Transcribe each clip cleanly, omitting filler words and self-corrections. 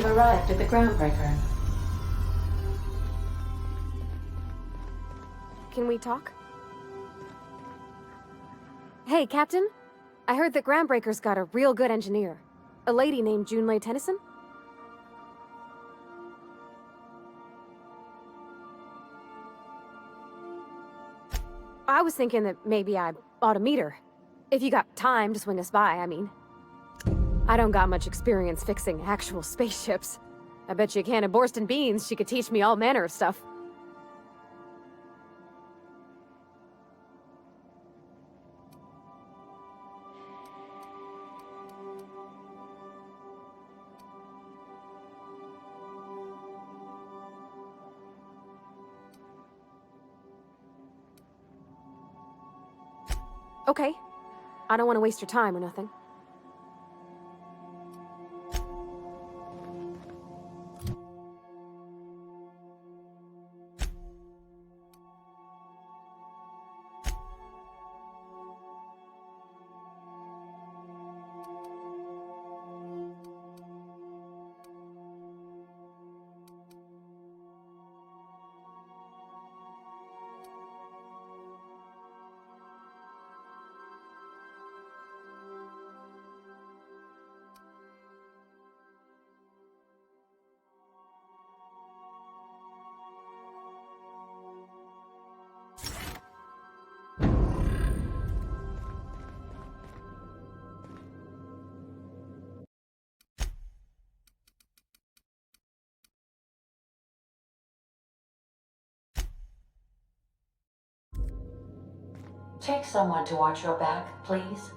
arrived at the groundbreaker. Can we talk? Hey, Captain. I heard that Groundbreaker's got a real good engineer. A lady named Junlei Tennyson? I was thinking that maybe I ought to meet her. If you got time to swing us by, I mean. I don't got much experience fixing actual spaceships. I bet you a can of Borston beans she could teach me all manner of stuff. Okay. I don't want to waste your time or nothing. Take someone to watch your back, please.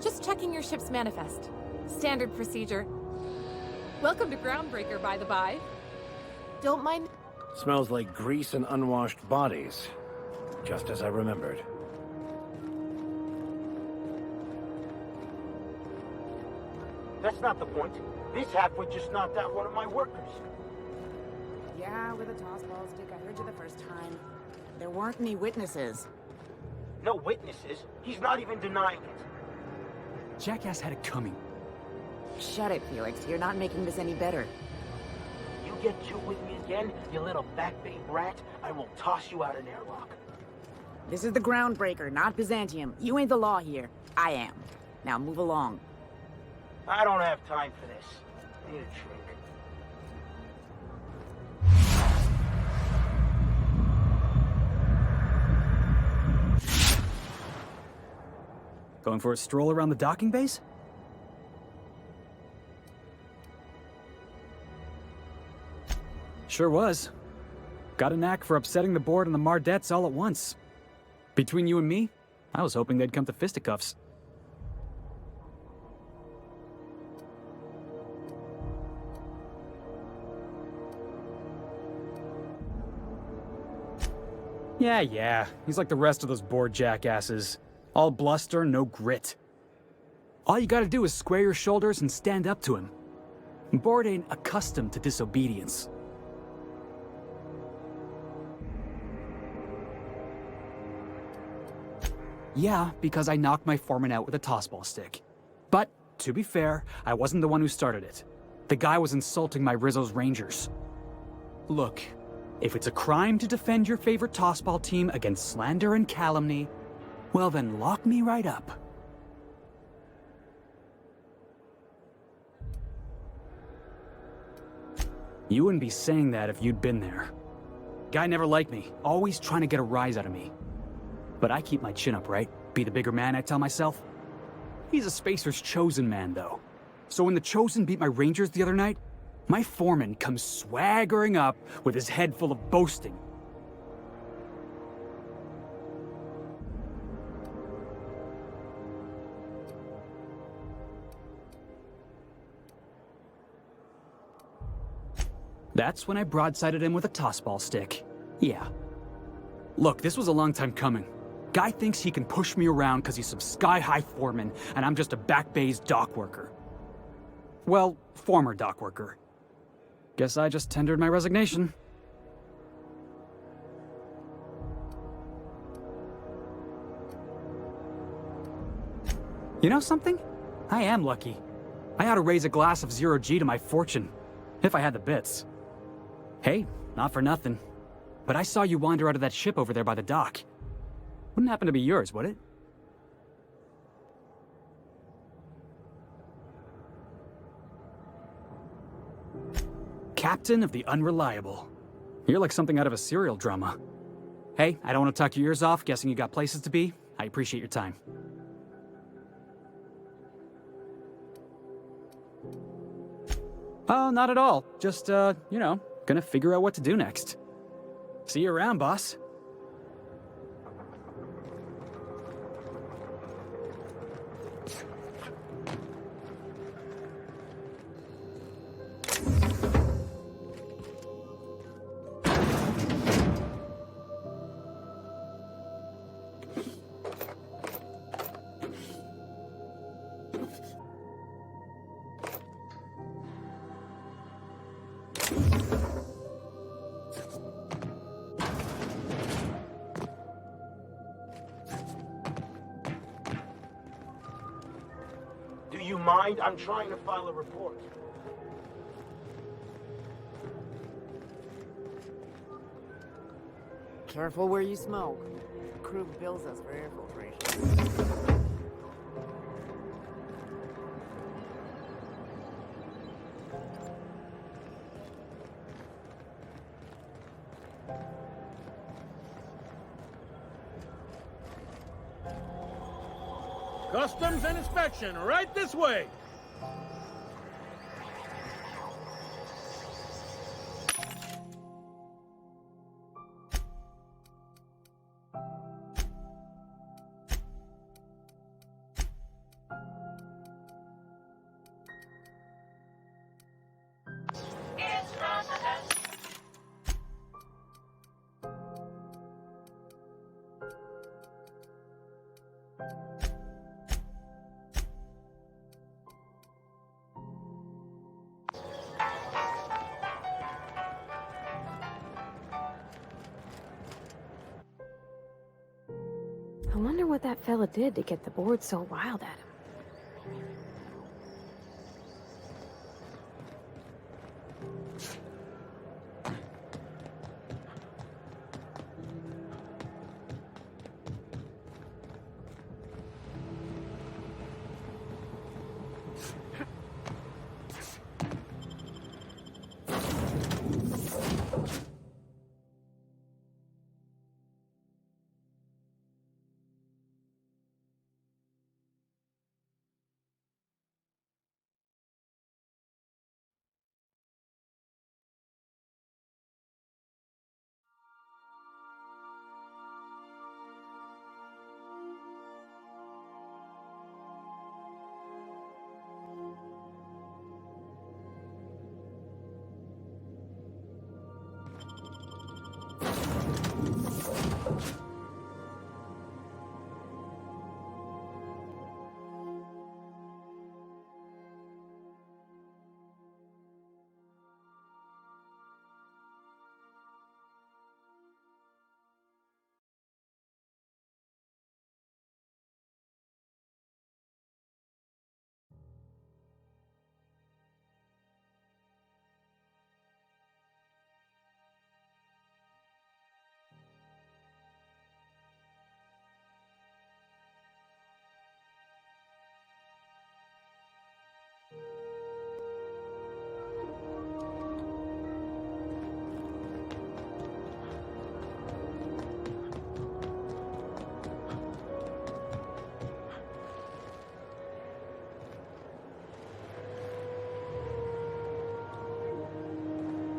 Just checking your ship's manifest. Standard procedure. Welcome to Groundbreaker, by the by. Don't mind... Smells like grease and unwashed bodies. Just as I remembered. That's not the point. This halfwit just knocked out one of my workers. Yeah, with a toss-ball stick, I heard you the first time. There weren't any witnesses. No witnesses. He's not even denying it. Jackass had it coming. Shut it, Felix. You're not making this any better. You get you with me again, you little backbait brat, I will toss you out an airlock. This is the Groundbreaker, not Byzantium. You ain't the law here. I am. Now move along. I don't have time for this. I need a drink. Going for a stroll around the docking base? Sure was. Got a knack for upsetting the board and the Mardettes all at once. Between you and me, I was hoping they'd come to fisticuffs. Yeah, he's like the rest of those bored jackasses. All bluster, no grit. All you gotta do is square your shoulders and stand up to him. Bored ain't accustomed to disobedience. Yeah, because I knocked my foreman out with a tossball stick. But to be fair, I wasn't the one who started it. The guy was insulting my Rizzo's Rangers. Look, if it's a crime to defend your favorite tossball team against slander and calumny, well then lock me right up. You wouldn't be saying that if you'd been there. Guy never liked me, always trying to get a rise out of me. But I keep my chin up, right? Be the bigger man, I tell myself. He's a Spacer's chosen man, though. So when the Chosen beat my Rangers the other night, my foreman comes swaggering up with his head full of boasting. That's when I broadsided him with a tossball stick. Yeah. Look, this was a long time coming. Guy thinks he can push me around because he's some sky-high foreman, and I'm just a back bay's dock worker. Well, former dock worker. Guess I just tendered my resignation. You know something? I am lucky. I ought to raise a glass of 0G to my fortune, if I had the bits. Hey, not for nothing, but I saw you wander out of that ship over there by the dock. Wouldn't happen to be yours, would it? Captain of the Unreliable. You're like something out of a serial drama. Hey, I don't want to talk your ears off, guessing you got places to be. I appreciate your time. Oh, not at all. Just, you know, gonna figure out what to do next. See you around, boss. Do you mind? I'm trying to file a report. Careful where you smoke. The crew bills us for air filtration. Customs and inspection, right this way. I wonder what that fella did to get the board so wild at him.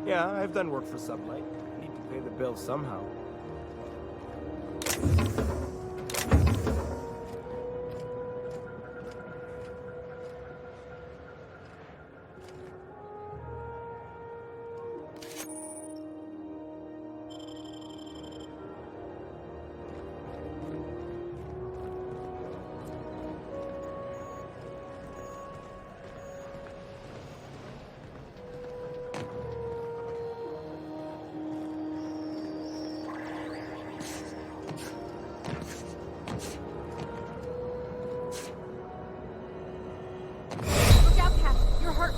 Yeah, I've done work for Sublight. Need to pay the bills somehow. Look out, Cap. You're hurt.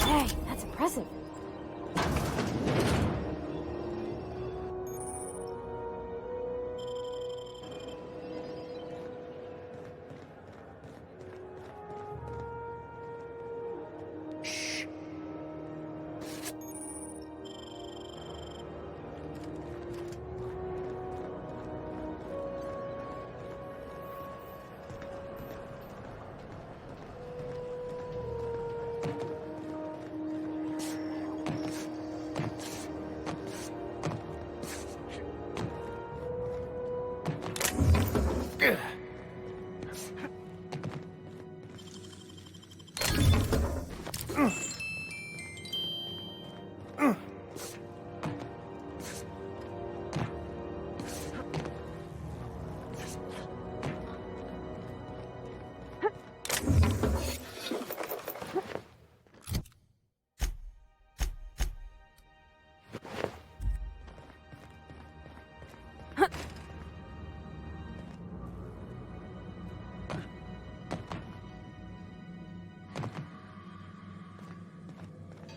Hey, that's impressive.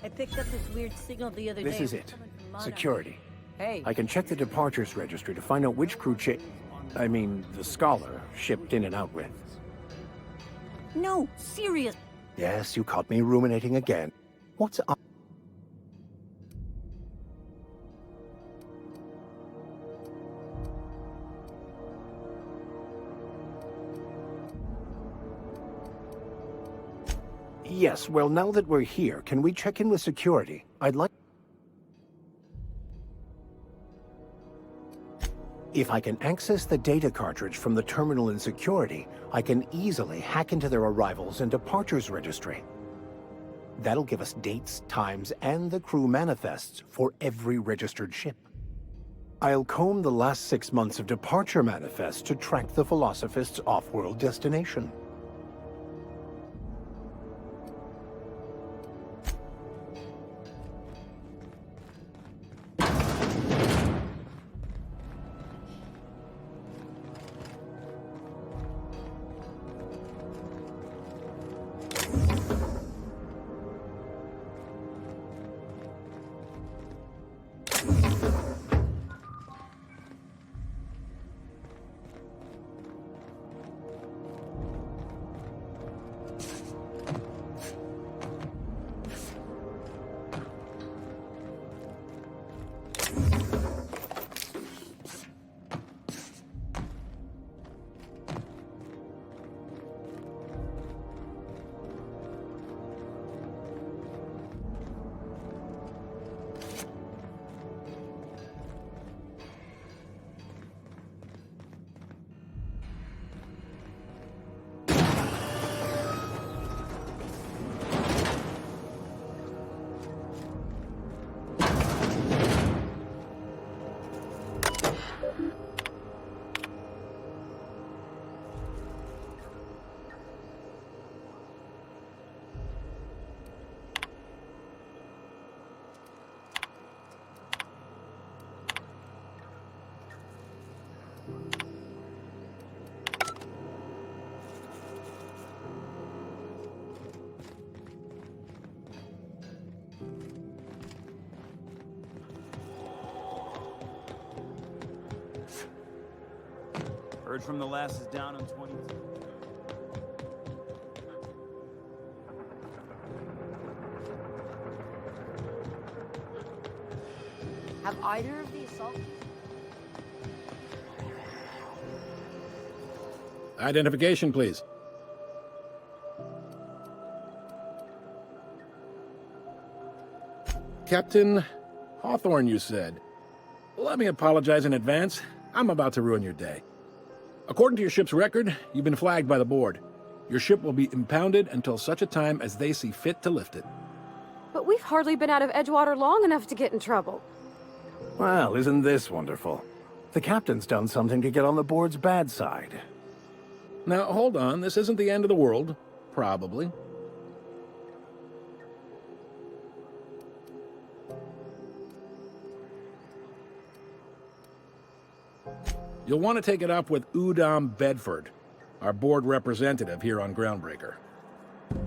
I picked up this weird signal the other day. This is it. Security. Hey. I can check the departures registry to find out which crew I mean, the scholar shipped in and out with. No, serious. Yes, you caught me ruminating again. What's up? Yes, well, now that we're here, can we check in with security? I'd like... If I can access the data cartridge from the terminal in security, I can easily hack into their arrivals and departures registry. That'll give us dates, times, and the crew manifests for every registered ship. I'll comb the last 6 months of departure manifests to track the Philosophist's off-world destination. Heard from the last is down on 22. Have either of the assault... Identification, please. Captain Hawthorne, you said. Let me apologize in advance. I'm about to ruin your day. According to your ship's record, you've been flagged by the board. Your ship will be impounded until such a time as they see fit to lift it. But we've hardly been out of Edgewater long enough to get in trouble. Well, isn't this wonderful? The captain's done something to get on the board's bad side. Now, hold on. This isn't the end of the world. Probably. You'll want to take it up with Udom Bedford, our board representative here on Groundbreaker.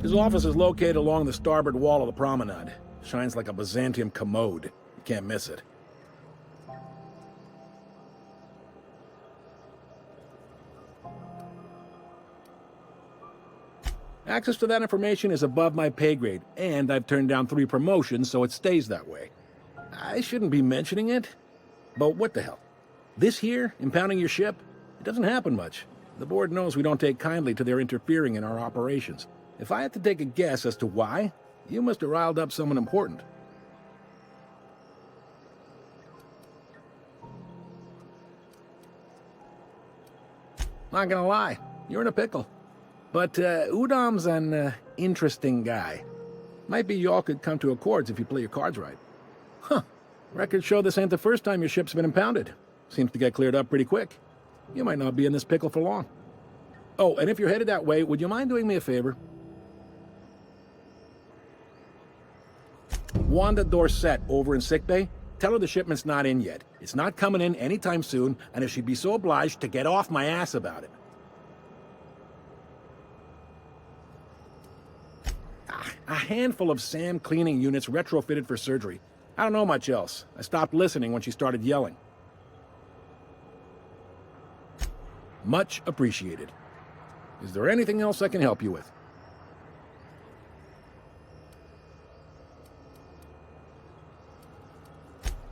His office is located along the starboard wall of the promenade. Shines like a Byzantium commode. You can't miss it. Access to that information is above my pay grade, and I've turned down 3 promotions, so it stays that way. I shouldn't be mentioning it, but what the hell? This here, impounding your ship, it doesn't happen much. The board knows we don't take kindly to their interfering in our operations. If I had to take a guess as to why, you must have riled up someone important. Not gonna lie, you're in a pickle. But Udom's an interesting guy. Might be y'all could come to accords if you play your cards right. Huh. Records show this ain't the first time your ship's been impounded. Seems to get cleared up pretty quick. You might not be in this pickle for long. Oh, and if you're headed that way, would you mind doing me a favor? Wanda Dorset over in sickbay, tell her the shipment's not in yet. It's not coming in anytime soon, and if she'd be so obliged to get off my ass about it. A handful of SAM cleaning units retrofitted for surgery. I don't know much else. I stopped listening when she started yelling. Much appreciated. Is there anything else I can help you with?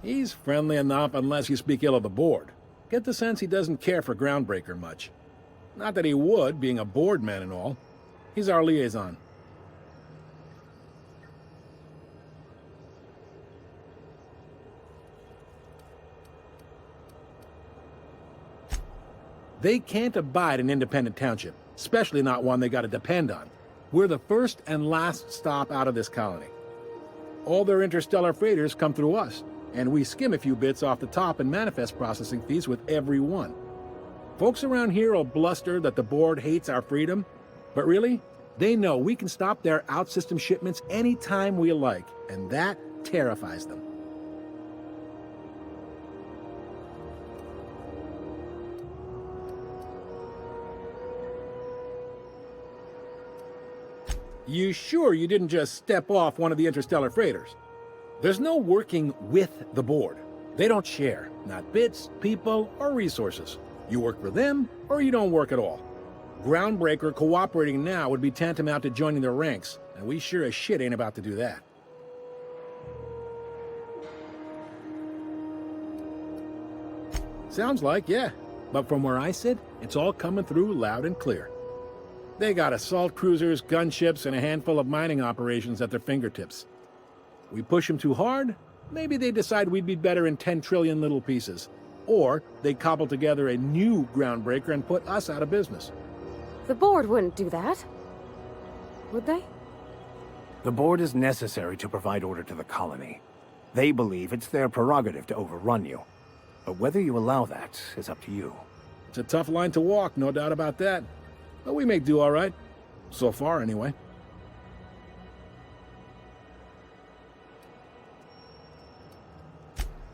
He's friendly enough unless you speak ill of the board. Get the sense he doesn't care for Groundbreaker much. Not that he would, being a board man and all. He's our liaison. They can't abide an independent township, especially not one they gotta depend on. We're the first and last stop out of this colony. All their interstellar freighters come through us, and we skim a few bits off the top in manifest processing fees with every one. Folks around here will bluster that the board hates our freedom, but really, they know we can stop their out-system shipments anytime we like, and that terrifies them. You sure you didn't just step off one of the interstellar freighters? There's no working with the board. They don't share, not bits, people, or resources. You work for them, or you don't work at all. Groundbreaker cooperating now would be tantamount to joining their ranks, and we sure as shit ain't about to do that. Sounds like, yeah. But from where I sit, it's all coming through loud and clear. They got assault cruisers, gunships, and a handful of mining operations at their fingertips. We push them too hard, maybe they decide we'd be better in 10 trillion little pieces. Or they cobble together a new Groundbreaker and put us out of business. The board wouldn't do that. Would they? The board is necessary to provide order to the colony. They believe it's their prerogative to overrun you. But whether you allow that is up to you. It's a tough line to walk, no doubt about that. But we may do all right. So far, anyway.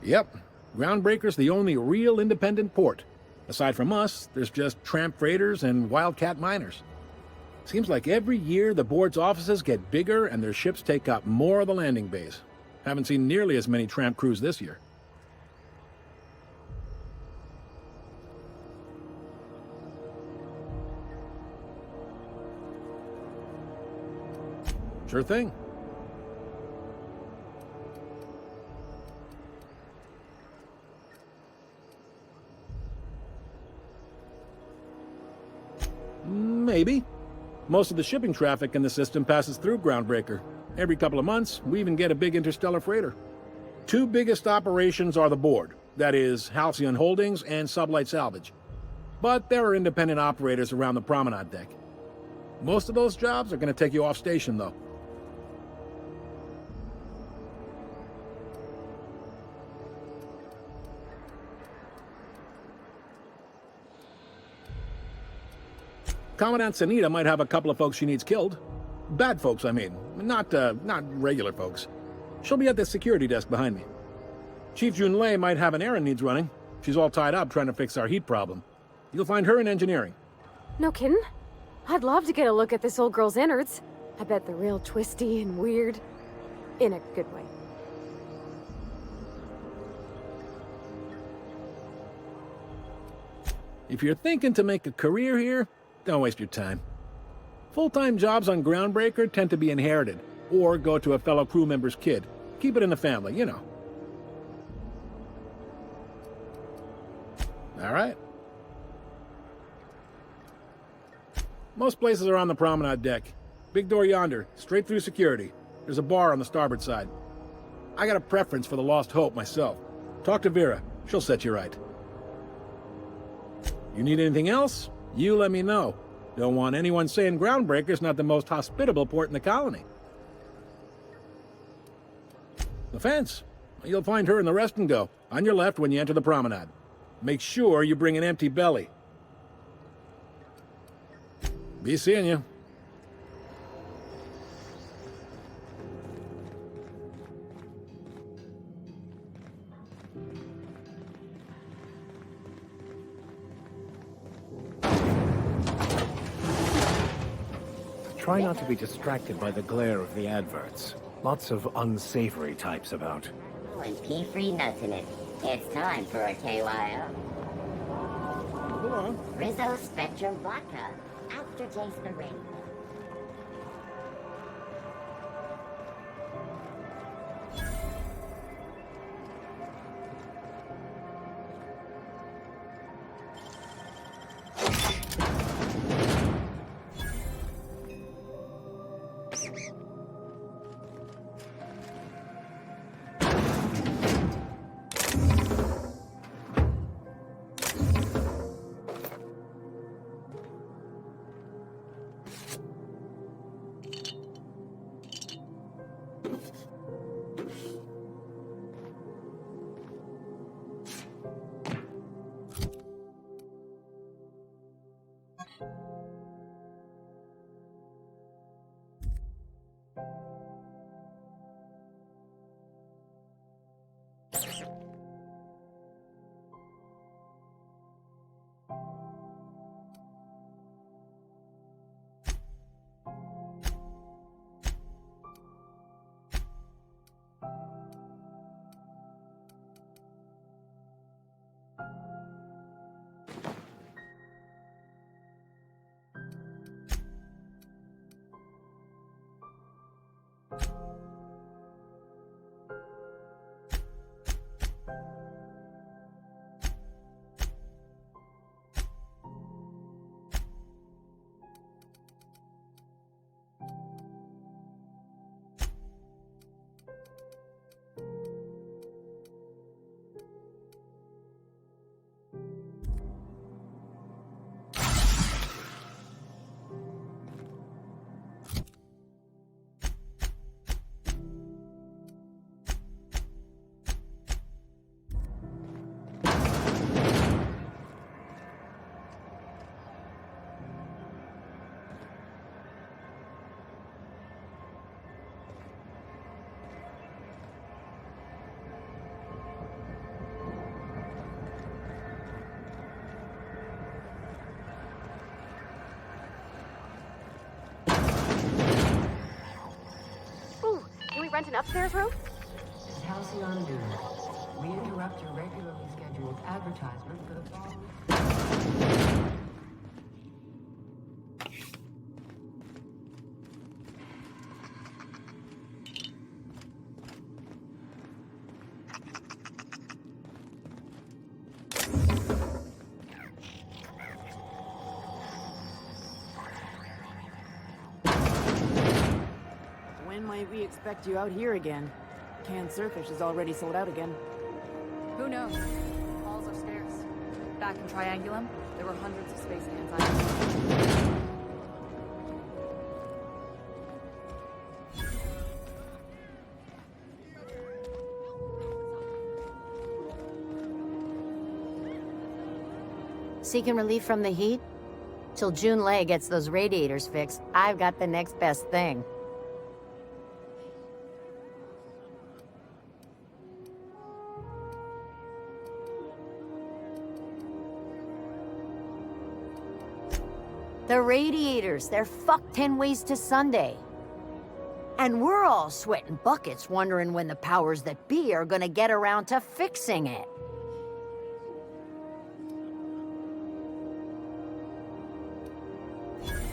Yep. Groundbreaker's the only real independent port. Aside from us, there's just tramp freighters and wildcat miners. Seems like every year the board's offices get bigger and their ships take up more of the landing bays. Haven't seen nearly as many tramp crews this year. Sure thing. Maybe. Most of the shipping traffic in the system passes through Groundbreaker. Every couple of months, we even get a big interstellar freighter. Two biggest operations are the board, that is, Halcyon Holdings and Sublight Salvage. But there are independent operators around the promenade deck. Most of those jobs are going to take you off station, though. Commandant Sanita might have a couple of folks she needs killed. Bad folks, I mean. Not regular folks. She'll be at the security desk behind me. Chief Junlei might have an errand needs running. She's all tied up trying to fix our heat problem. You'll find her in engineering. No kidding? I'd love to get a look at this old girl's innards. I bet they're real twisty and weird. In a good way. If you're thinking to make a career here, don't waste your time. Full-time jobs on Groundbreaker tend to be inherited, or go to a fellow crew member's kid. Keep it in the family, you know. All right. Most places are on the promenade deck. Big door yonder, straight through security. There's a bar on the starboard side. I got a preference for the Lost Hope myself. Talk to Vera. She'll set you right. You need anything else? You let me know. Don't want anyone saying Groundbreaker's not the most hospitable port in the colony. The fence. You'll find her in the rest and go, on your left when you enter the promenade. Make sure you bring an empty belly. Be seeing you. Try not to be distracted by the glare of the adverts. Lots of unsavory types about. And pea-free nuts in it. It's time for a KYO. on. Rizzo Spectrum Vodka. Aftertaste the rain. Rent an upstairs room? Halcyon Dune. We interrupt your regularly scheduled advertisement for the following. When might we expect you out here again? Canned surfish is already sold out again. Who knows? Halls are scarce. Back in Triangulum, there were hundreds of space cans I Seeking relief from the heat? Till June Lei gets those radiators fixed, I've got the next best thing. The radiators, they're fucked 10 ways to Sunday. And we're all sweating buckets wondering when the powers that be are gonna get around to fixing it.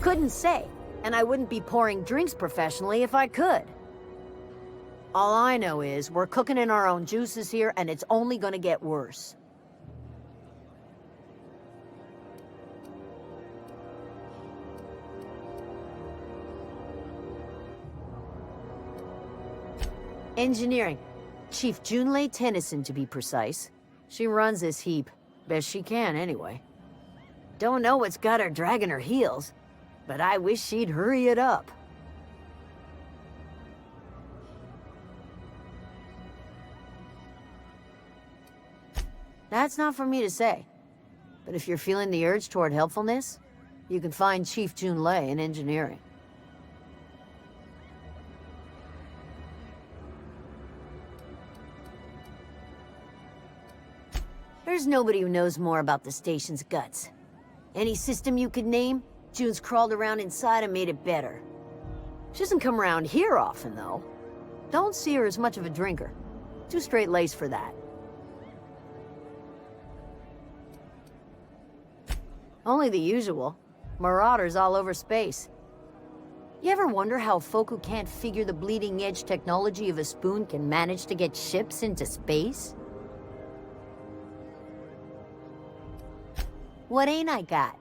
Couldn't say, and I wouldn't be pouring drinks professionally if I could. All I know is we're cooking in our own juices here, and it's only gonna get worse. Engineering. Chief Junlei Tennyson, to be precise. She runs this heap. Best she can, anyway. Don't know what's got her dragging her heels, but I wish she'd hurry it up. That's not for me to say, but if you're feeling the urge toward helpfulness, you can find Chief Junlei in engineering. There's nobody who knows more about the station's guts. Any system you could name, June's crawled around inside and made it better. She doesn't come around here often, though. Don't see her as much of a drinker. Too straight-laced for that. Only the usual. Marauders all over space. You ever wonder how folk who can't figure the bleeding-edge technology of a spoon can manage to get ships into space? What ain't I got?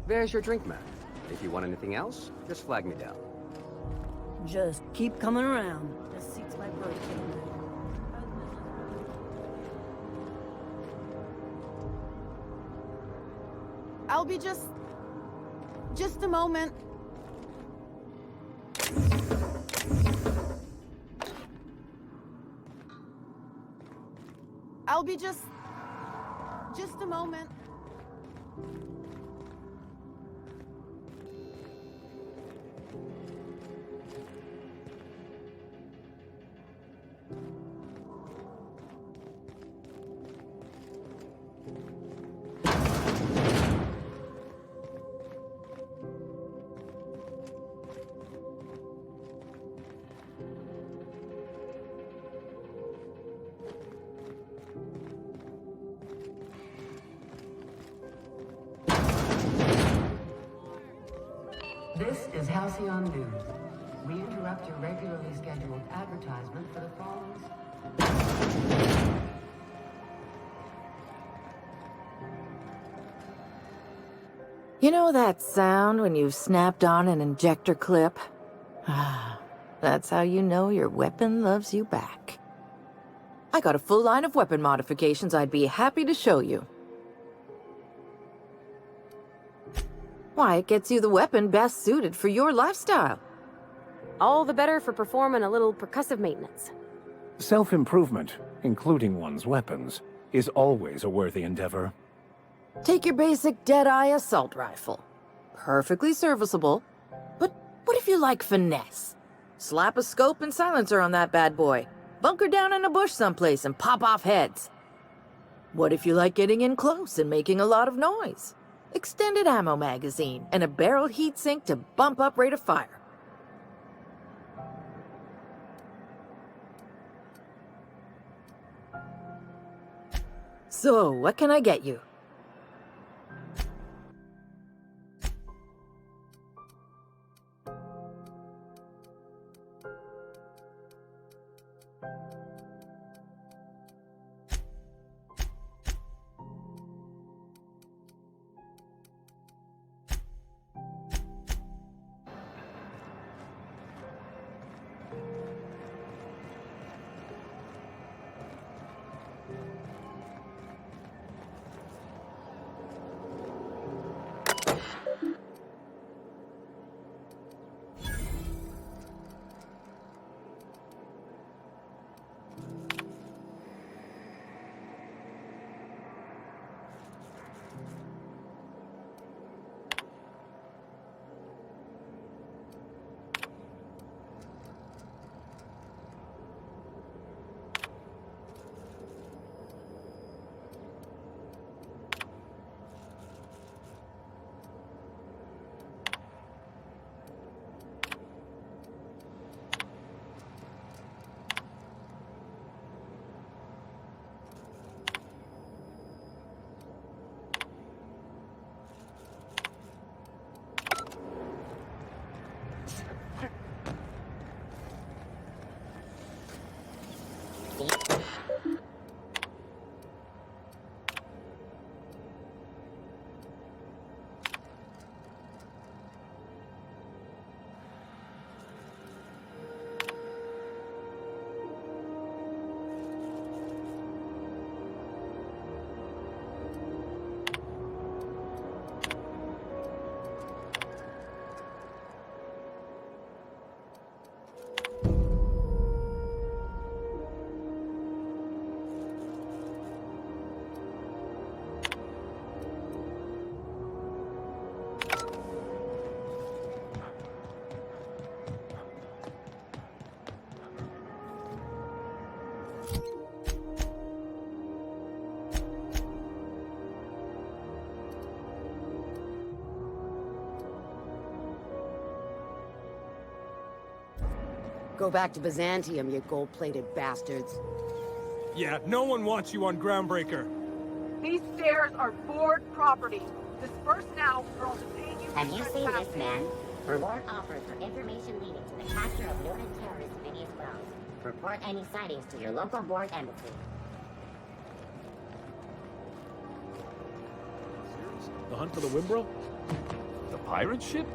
There's your drink, man. If you want anything else, just flag me down. Just keep coming around. This seat's my birthday. I'll be just a moment. I'll be just a moment. This is Halcyon News. We interrupt your regularly scheduled advertisement for the following... You know that sound when you've snapped on an injector clip? Ah, that's how you know your weapon loves you back. I got a full line of weapon modifications I'd be happy to show you. Why, it gets you the weapon best suited for your lifestyle. All the better for performing a little percussive maintenance. Self-improvement, including one's weapons, is always a worthy endeavor. Take your basic Deadeye assault rifle. Perfectly serviceable. But what if you like finesse? Slap a scope and silencer on that bad boy. Bunker down in a bush someplace and pop off heads. What if you like getting in close and making a lot of noise? Extended ammo magazine and a barrel heatsink to bump up rate of fire. So, what can I get you? Go back to Byzantium, you gold-plated bastards. Yeah, no one wants you on Groundbreaker. These stairs are board property. Disperse now, or I'll detain you. Have you seen this man? Reward offers for information leading to the capture of noted terrorist Phineas Wells. Report any sightings to your local board embassy. The hunt for the Wimbrel? The pirate ship?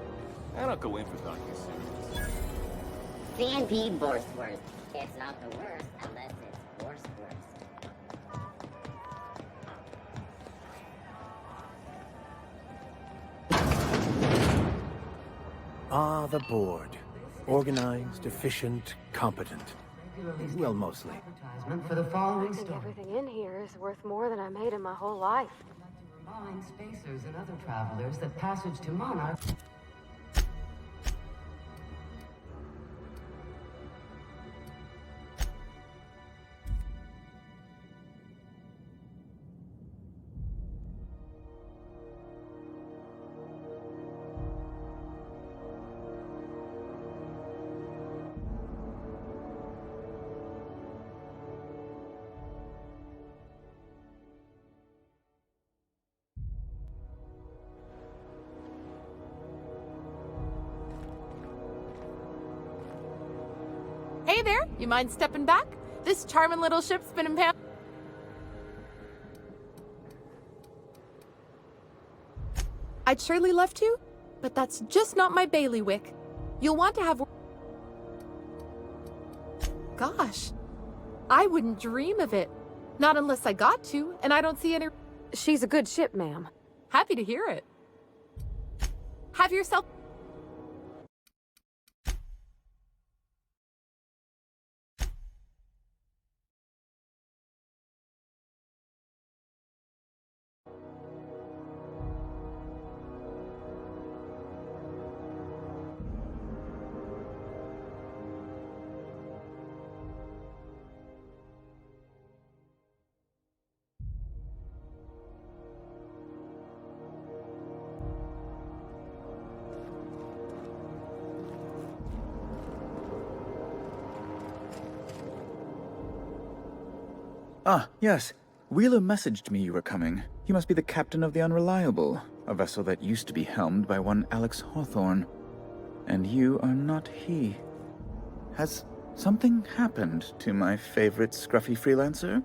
I don't go in for documentaries. CNP Borsworth. It's not the worst unless it's Borsworth. Ah, the board. Organized, efficient, competent. Well, mostly. Advertisement for the following I think story. everything in here is worth more than I made in my whole life. Remind spacers and other travelers that passage to Monarch. Hey there, you mind stepping back? This charming little ship's been impounded. I'd surely love to, but that's just not my bailiwick. You'll want to have... Gosh, I wouldn't dream of it. Not unless I got to, and I don't see any... She's a good ship, ma'am. Happy to hear it. Have yourself... Ah, yes. Wheeler messaged me you were coming. You must be the captain of the Unreliable, a vessel that used to be helmed by one Alex Hawthorne. And you are not he. Has something happened to my favorite scruffy freelancer?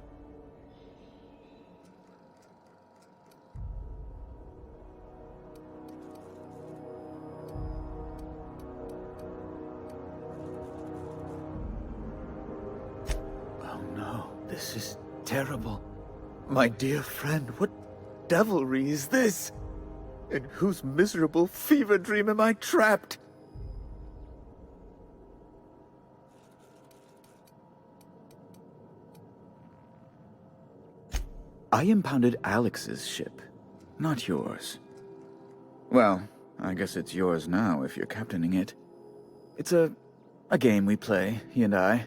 Oh no, this is terrible. My dear friend, what devilry is this? In whose miserable fever dream am I trapped? I impounded Alex's ship, not yours. Well, I guess it's yours now if you're captaining it. It's a game we play, he and I.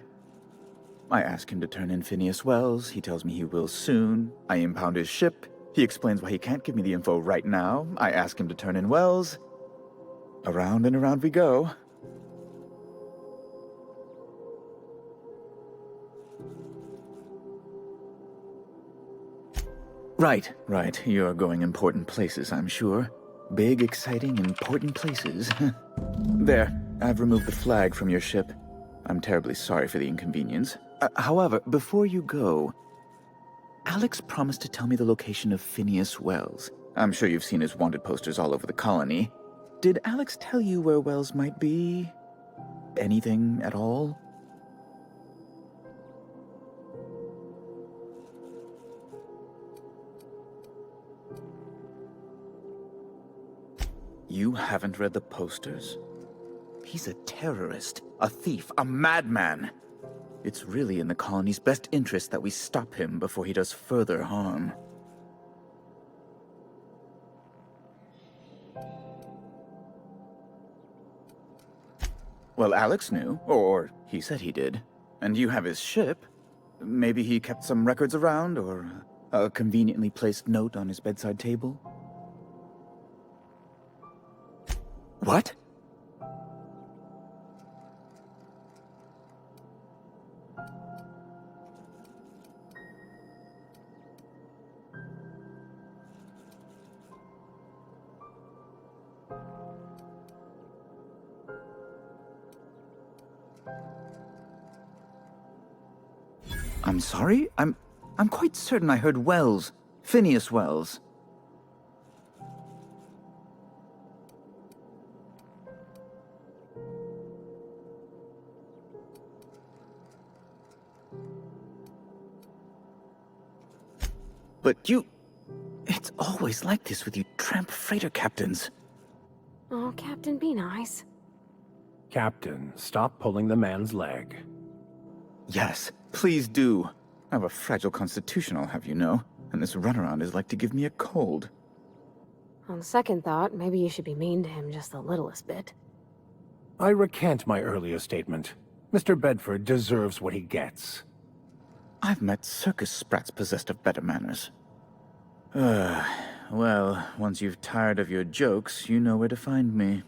I ask him to turn in Phineas Wells, he tells me he will soon. I impound his ship, he explains why he can't give me the info right now. I ask him to turn in Wells. Around and around we go. Right. You're going important places, I'm sure. Big, exciting, important places. There, I've removed the flag from your ship. I'm terribly sorry for the inconvenience. However, before you go, Alex promised to tell me the location of Phineas Wells. I'm sure you've seen his wanted posters all over the colony. Did Alex tell you where Wells might be? Anything at all? You haven't read the posters? He's a terrorist, a thief, a madman. It's really in the colony's best interest that we stop him before he does further harm. Well, Alex knew, or he said he did. And you have his ship. Maybe he kept some records around, or a conveniently placed note on his bedside table? What? I'm sorry? I'm quite certain I heard Wells. Phineas Wells. But you... It's always like this with you tramp freighter captains. Oh, Captain, be nice. Captain, stop pulling the man's leg. Yes, please do. I have a fragile constitution, I'll have you know, and this runaround is like to give me a cold. On second thought, maybe you should be mean to him just the littlest bit. I recant my earlier statement. Mr. Bedford deserves what he gets. I've met circus sprats possessed of better manners. Well, once you've tired of your jokes, you know where to find me.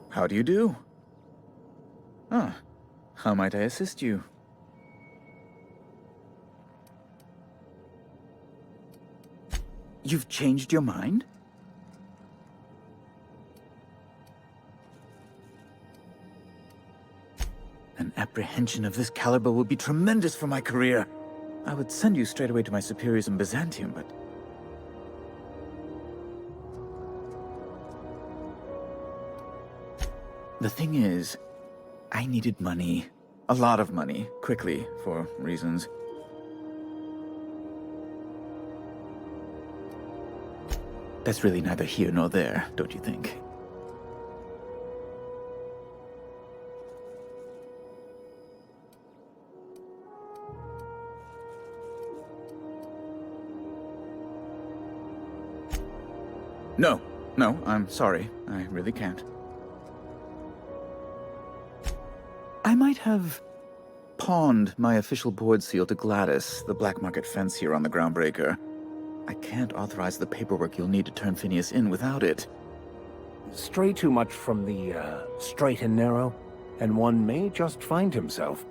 How do you do? Ah, how might I assist you? You've changed your mind? An apprehension of this caliber will be tremendous for my career. I would send you straight away to my superiors in Byzantium, but... The thing is, I needed money. A lot of money, quickly, for reasons. That's really neither here nor there, don't you think? No, I'm sorry. I really can't. I might have pawned my official board seal to Gladys, the black market fence here on the Groundbreaker. I can't authorize the paperwork you'll need to turn Phineas in without it. Stray too much from the, straight and narrow, and one may just find himself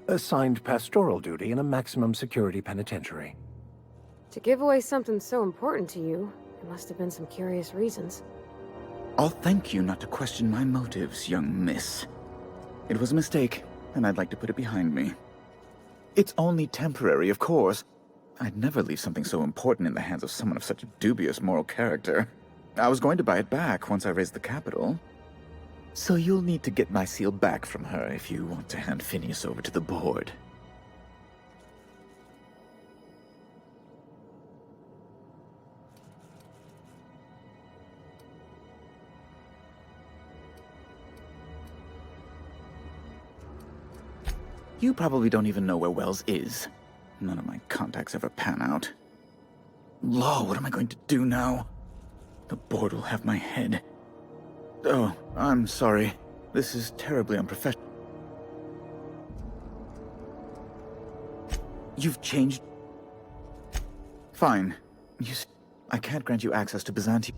assigned pastoral duty in a maximum security penitentiary. To give away something so important to you, there must have been some curious reasons. I'll thank you not to question my motives, young miss. It was a mistake, and I'd like to put it behind me. It's only temporary, of course. I'd never leave something so important in the hands of someone of such dubious moral character. I was going to buy it back once I raised the capital. So you'll need to get my seal back from her if you want to hand Phineas over to the board. You probably don't even know where Wells is. None of my contacts ever pan out. Law, what am I going to do now? The board will have my head. Oh, I'm sorry. This is terribly unprofessional. You've changed... Fine. I can't grant you access to Byzantium.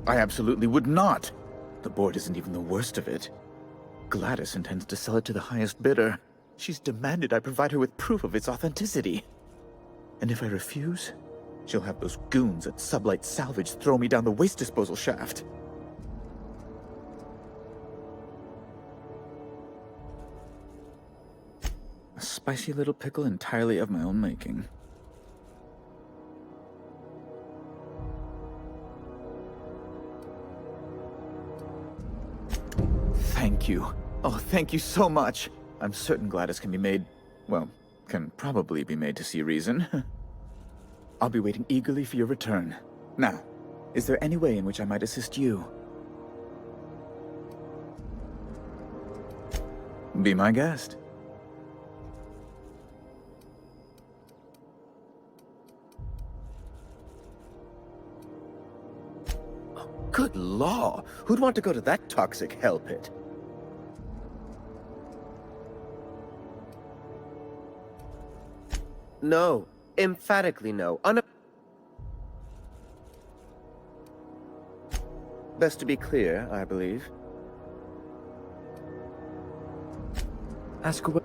I absolutely would not. The board isn't even the worst of it. Gladys intends to sell it to the highest bidder. She's demanded I provide her with proof of its authenticity. And if I refuse, she'll have those goons at Sublight Salvage throw me down the waste disposal shaft. A spicy little pickle entirely of my own making. Thank you. Oh, thank you so much. I'm certain Gladys can be made... well, can probably be made to see reason. I'll be waiting eagerly for your return. Now, is there any way in which I might assist you? Be my guest. Oh, good law! Who'd want to go to that toxic hell pit? No. Emphatically no. Best to be clear, I believe. Ask away.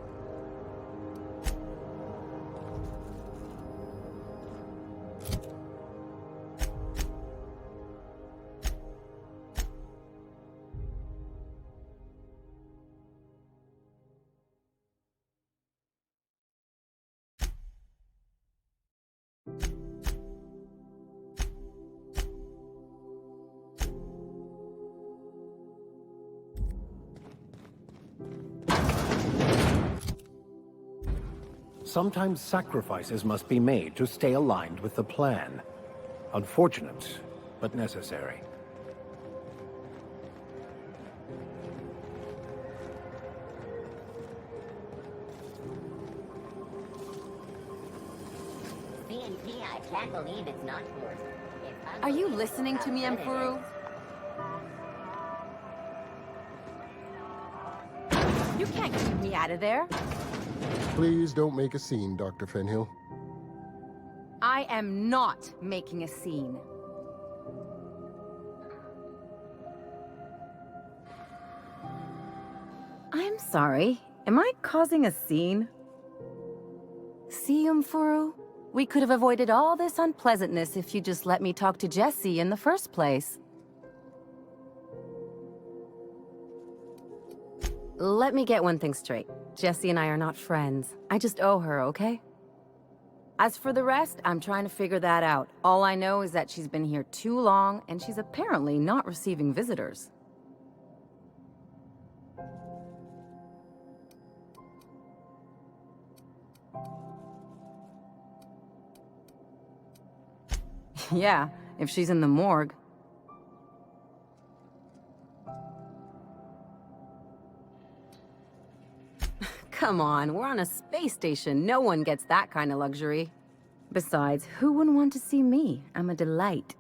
Sometimes sacrifices must be made to stay aligned with the plan. Unfortunate, but necessary. CNP, I can't believe it's not forced. Are you listening to me, Emperor? You can't keep me out of there. Please don't make a scene, Dr. Fenhill. I am not making a scene. I'm sorry. Am I causing a scene? See, Umfuru? We could have avoided all this unpleasantness if you just let me talk to Jesse in the first place. Let me get one thing straight. Jesse and I are not friends. I just owe her, okay? As for the rest, I'm trying to figure that out. All I know is that she's been here too long, and she's apparently not receiving visitors. Yeah, if she's in the morgue. Come on, we're on a space station. No one gets that kind of luxury. Besides, who wouldn't want to see me? I'm a delight.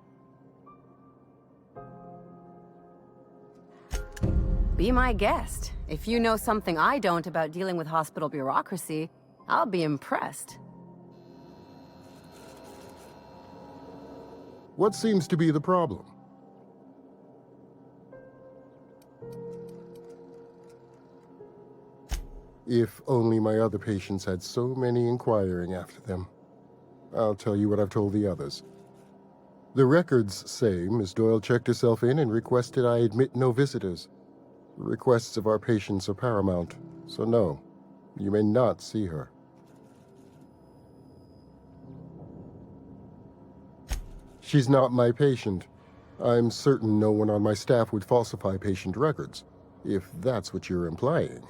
Be my guest. If you know something I don't about dealing with hospital bureaucracy, I'll be impressed. What seems to be the problem? If only my other patients had so many inquiring after them. I'll tell you what I've told the others. The records say Miss Doyle checked herself in and requested I admit no visitors. The requests of our patients are paramount, so no, you may not see her. She's not my patient. I'm certain no one on my staff would falsify patient records, if that's what you're implying.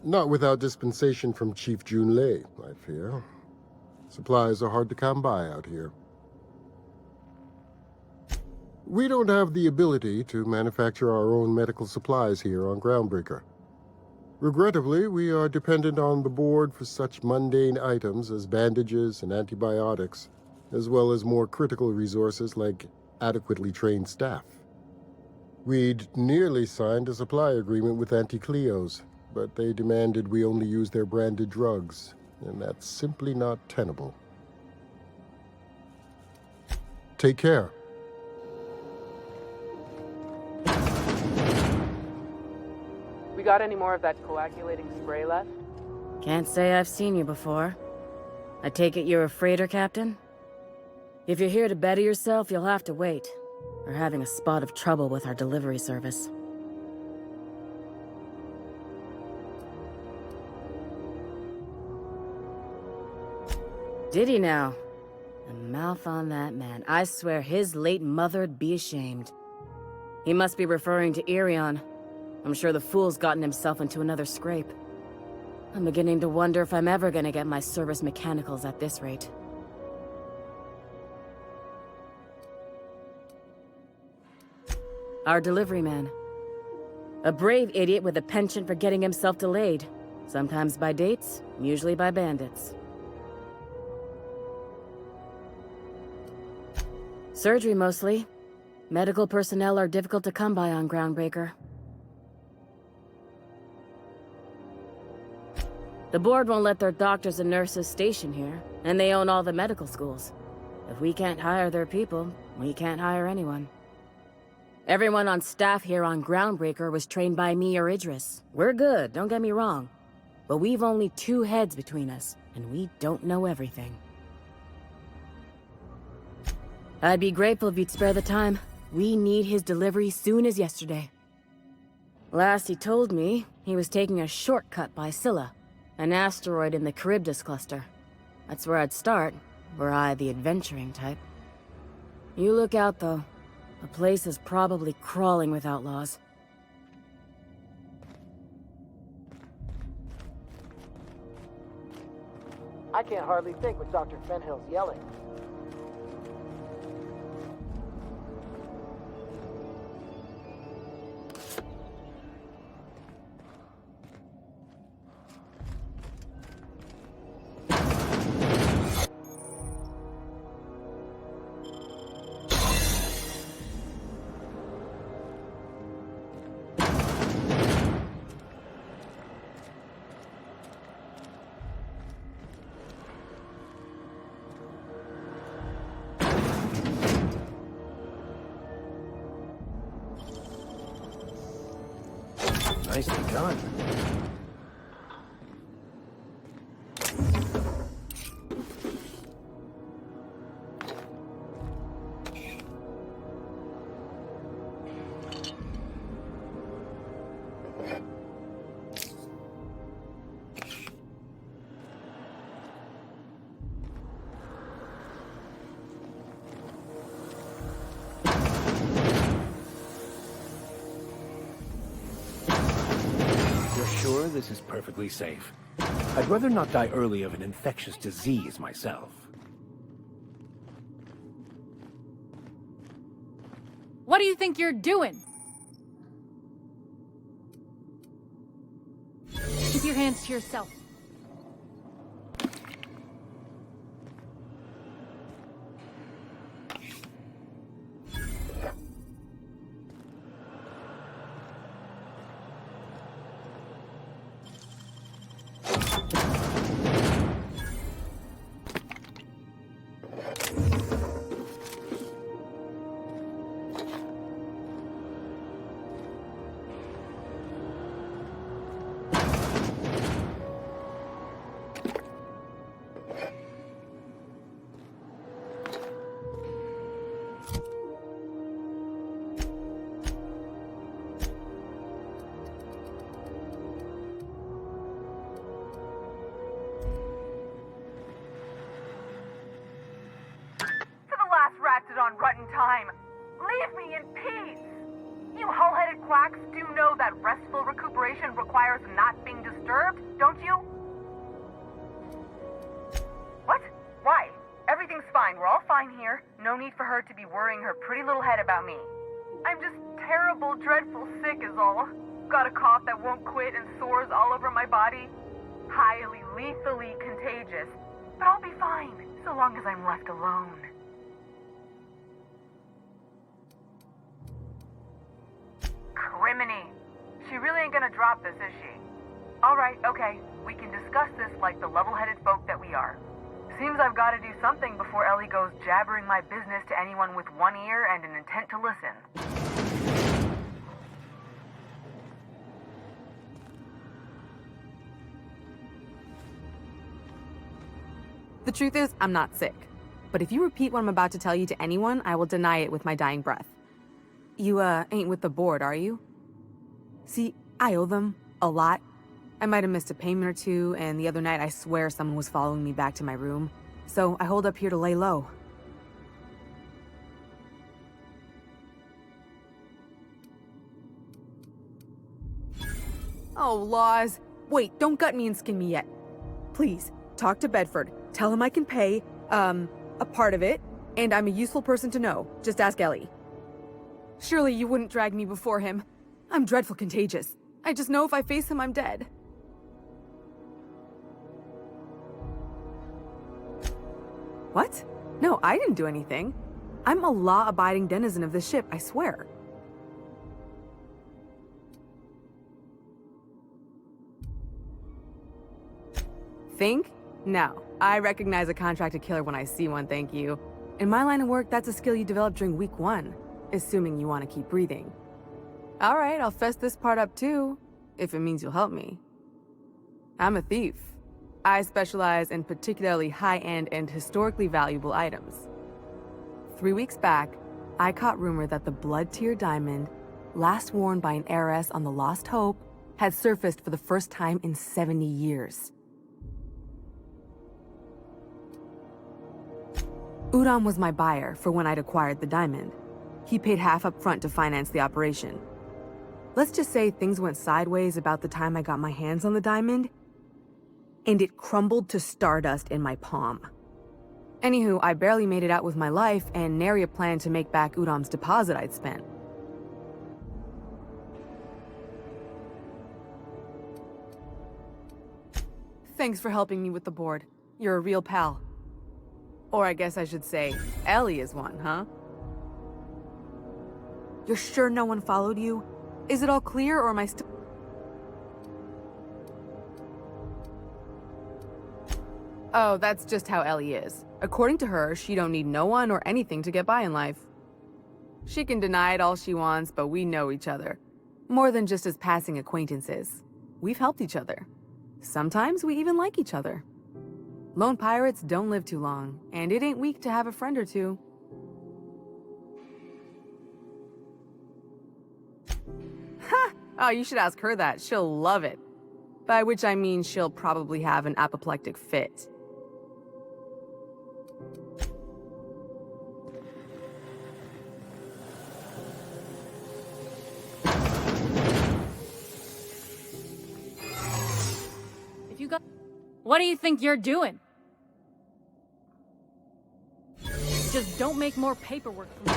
Not without dispensation from Chief Junlei, I fear. Supplies are hard to come by out here. We don't have the ability to manufacture our own medical supplies here on Groundbreaker. Regrettably, we are dependent on the board for such mundane items as bandages and antibiotics, as well as more critical resources like adequately trained staff. We'd nearly signed a supply agreement with Anti-Cleos, but they demanded we only use their branded drugs, and that's simply not tenable. Take care. We got any more of that coagulating spray left? Can't say I've seen you before. I take it you're a freighter captain? If you're here to better yourself, you'll have to wait. We're having a spot of trouble with our delivery service. Did he now? The mouth on that man. I swear his late mother'd be ashamed. He must be referring to Irion. I'm sure the fool's gotten himself into another scrape. I'm beginning to wonder if I'm ever gonna get my service mechanicals at this rate. Our delivery man. A brave idiot with a penchant for getting himself delayed. Sometimes by dates, usually by bandits. Surgery, mostly. Medical personnel are difficult to come by on Groundbreaker. The board won't let their doctors and nurses station here, and they own all the medical schools. If we can't hire their people, we can't hire anyone. Everyone on staff here on Groundbreaker was trained by me or Idris. We're good, don't get me wrong. But we've only 2 heads between us, and we don't know everything. I'd be grateful if you'd spare the time. We need his delivery soon as yesterday. Last he told me, he was taking a shortcut by Scylla, an asteroid in the Charybdis cluster. That's where I'd start, were I the adventuring type. You look out, though. The place is probably crawling with outlaws. I can't hardly think what Dr. Fenhill's yelling. Nicely done. Sure this is perfectly safe. I'd rather not die early of an infectious disease myself. What do you think you're doing? Keep your hands to yourself. On rotten time. Leave me in peace! You hull-headed quacks do know that restful recuperation requires not being disturbed, don't you? What? Why? Everything's fine. We're all fine here. No need for her to be worrying her pretty little head about me. I'm just terrible, dreadful sick is all. Got a cough that won't quit and sores all over my body. Highly, lethally contagious. But I'll be fine, so long as I'm left alone. Criminy. She really ain't gonna drop this, is she? Alright, okay. We can discuss this like the level-headed folk that we are. Seems I've gotta do something before Ellie goes jabbering my business to anyone with one ear and an intent to listen. The truth is, I'm not sick. But if you repeat what I'm about to tell you to anyone, I will deny it with my dying breath. You, ain't with the board, are you? See, I owe them a lot. I might have missed a payment or two, and the other night I swear someone was following me back to my room. So I hold up here to lay low. Oh, laws. Wait, don't gut me and skin me yet. Please, talk to Bedford. Tell him I can pay, a part of it, and I'm a useful person to know. Just ask Ellie. Surely you wouldn't drag me before him. I'm dreadful contagious. I just know if I face him, I'm dead. What? No, I didn't do anything. I'm a law-abiding denizen of this ship, I swear. Think? No. I recognize a contracted killer when I see one, thank you. In my line of work, that's a skill you develop during week 1, assuming you want to keep breathing. All right, I'll fess this part up too, if it means you'll help me. I'm a thief. I specialize in particularly high-end and historically valuable items. 3 weeks back, I caught rumor that the blood-tier diamond, last worn by an heiress on the Lost Hope, had surfaced for the first time in 70 years. Udom was my buyer for when I'd acquired the diamond. He paid half up front to finance the operation. Let's just say things went sideways about the time I got my hands on the diamond, and it crumbled to stardust in my palm. Anywho, I barely made it out with my life, and nary a plan to make back Udom's deposit I'd spent. Thanks for helping me with the board. You're a real pal. Or I guess I should say, Ellie is one, huh? You're sure no one followed you? Is it all clear, or am I still... Oh, that's just how Ellie is. According to her, she don't need no one or anything to get by in life. She can deny it all she wants, but we know each other. More than just as passing acquaintances. We've helped each other. Sometimes we even like each other. Lone pirates don't live too long, and it ain't weak to have a friend or two. Ha! Oh, you should ask her that. She'll love it. By which I mean she'll probably have an apoplectic fit. If you got... What do you think you're doing? Just don't make more paperwork for me.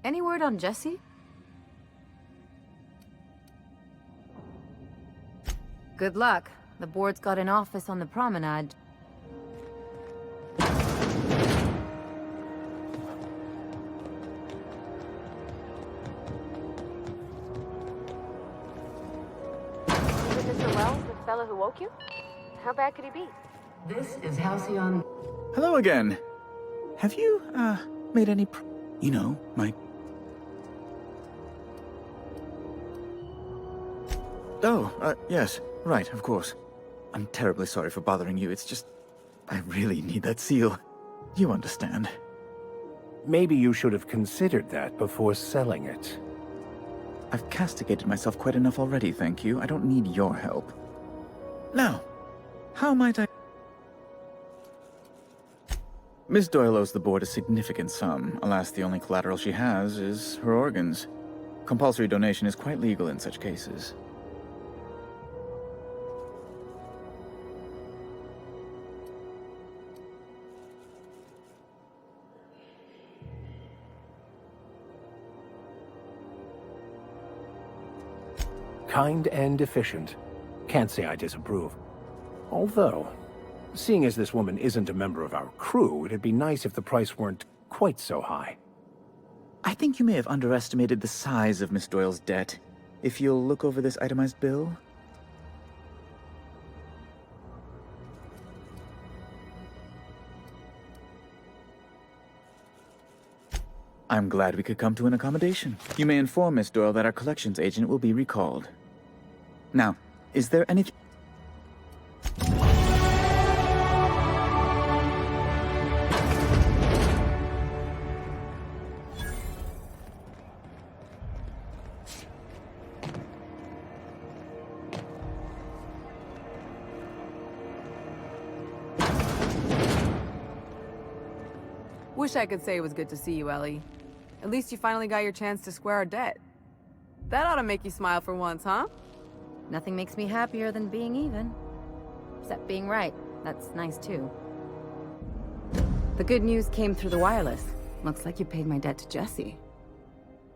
Any word on Jesse? Good luck. The board's got an office on the promenade. Fellow who woke you? How bad could he be? This is Halcyon. Hello again. Have you, made any you know, my... Oh, yes. Right, of course. I'm terribly sorry for bothering you. It's just... I really need that seal. You understand. Maybe you should have considered that before selling it. I've castigated myself quite enough already, thank you. I don't need your help. Now, how might I... Miss Doyle owes the board a significant sum. Alas, the only collateral she has is her organs. Compulsory donation is quite legal in such cases. Kind and efficient. Can't say I disapprove. Although, seeing as this woman isn't a member of our crew, it'd be nice if the price weren't quite so high. I think you may have underestimated the size of Miss Doyle's debt. If you'll look over this itemized bill... I'm glad we could come to an accommodation. You may inform Miss Doyle that our collections agent will be recalled. Now, is there anything... Wish I could say it was good to see you, Ellie. At least you finally got your chance to square our debt. That ought to make you smile for once, huh? Nothing makes me happier than being even. Except being right. That's nice, too. The good news came through the wireless. Looks like you paid my debt to Jesse.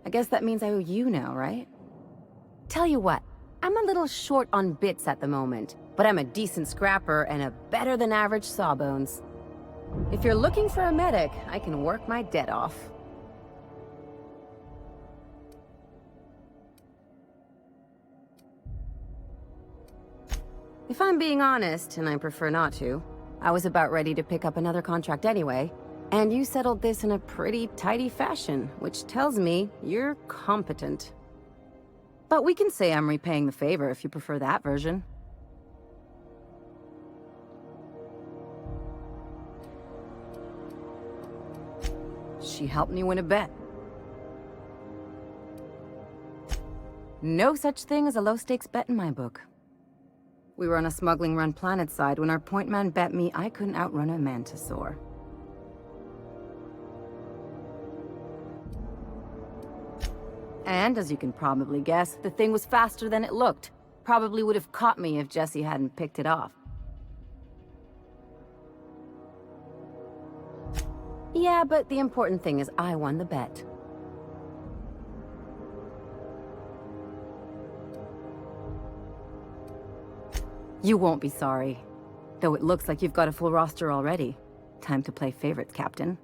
I guess that means I owe you now, right? Tell you what, I'm a little short on bits at the moment, but I'm a decent scrapper and a better-than-average sawbones. If you're looking for a medic, I can work my debt off. If I'm being honest, and I prefer not to, I was about ready to pick up another contract anyway, and you settled this in a pretty tidy fashion, which tells me you're competent. But we can say I'm repaying the favor if you prefer that version. She helped me win a bet. No such thing as a low-stakes bet in my book. We were on a smuggling run planetside when our point man bet me I couldn't outrun a mantisaur. And, as you can probably guess, the thing was faster than it looked. Probably would have caught me if Jesse hadn't picked it off. Yeah, but the important thing is I won the bet. You won't be sorry. Though it looks like you've got a full roster already. Time to play favorites, Captain.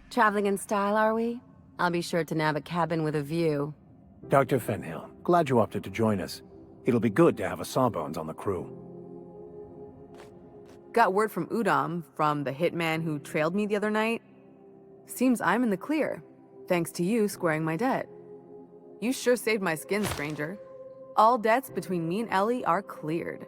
Traveling in style, are we? I'll be sure to nab a cabin with a view. Dr. Fenhill, glad you opted to join us. It'll be good to have a Sawbones on the crew. Got word from Udom, from the hitman who trailed me the other night. Seems I'm in the clear, thanks to you squaring my debt. You sure saved my skin, stranger. All debts between me and Ellie are cleared.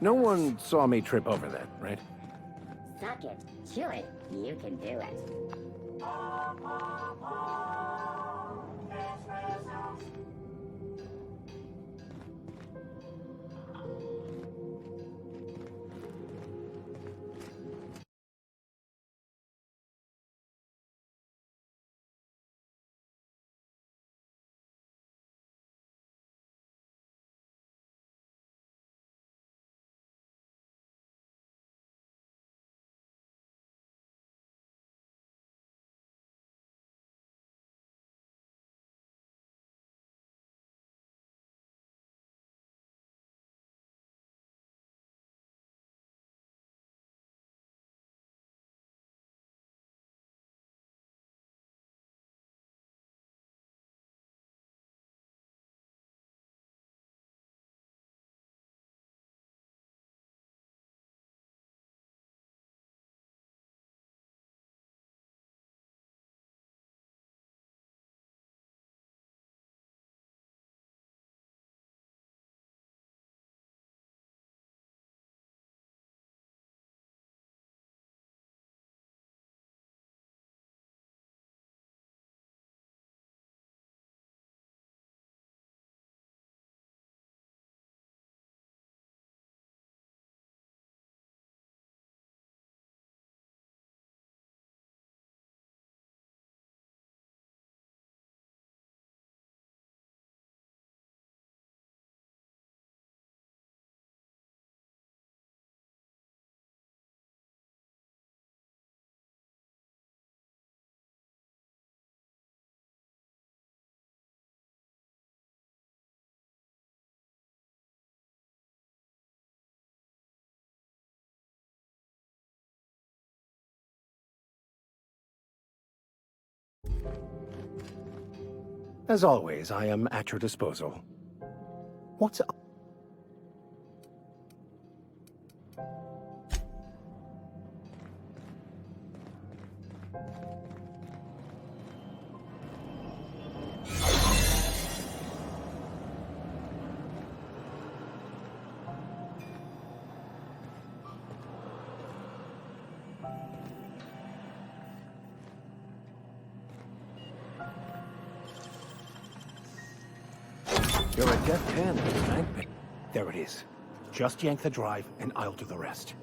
No one saw me trip over that, right? Suck it. Chew it. You can do it. As always, I am at your disposal. What's up? You're a deft hand, Frank. There it is. Just yank the drive, and I'll do the rest.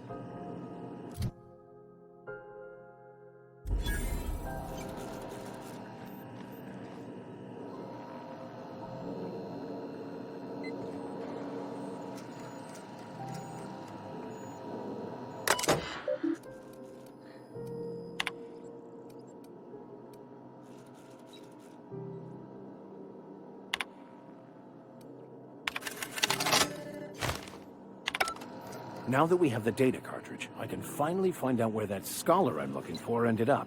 Now that we have the data cartridge, I can finally find out where that scholar I'm looking for ended up.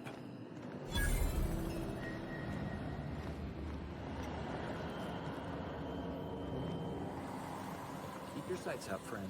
Keep your sights up, friend.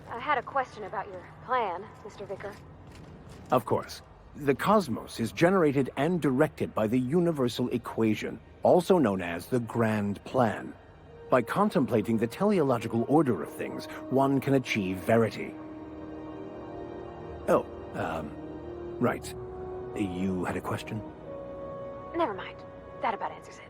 I had a question about your plan, Mr. Vicar. Of course. The cosmos is generated and directed by the universal equation, also known as the Grand Plan. By contemplating the teleological order of things, one can achieve verity. Oh, right. You had a question? Never mind. That about answers it.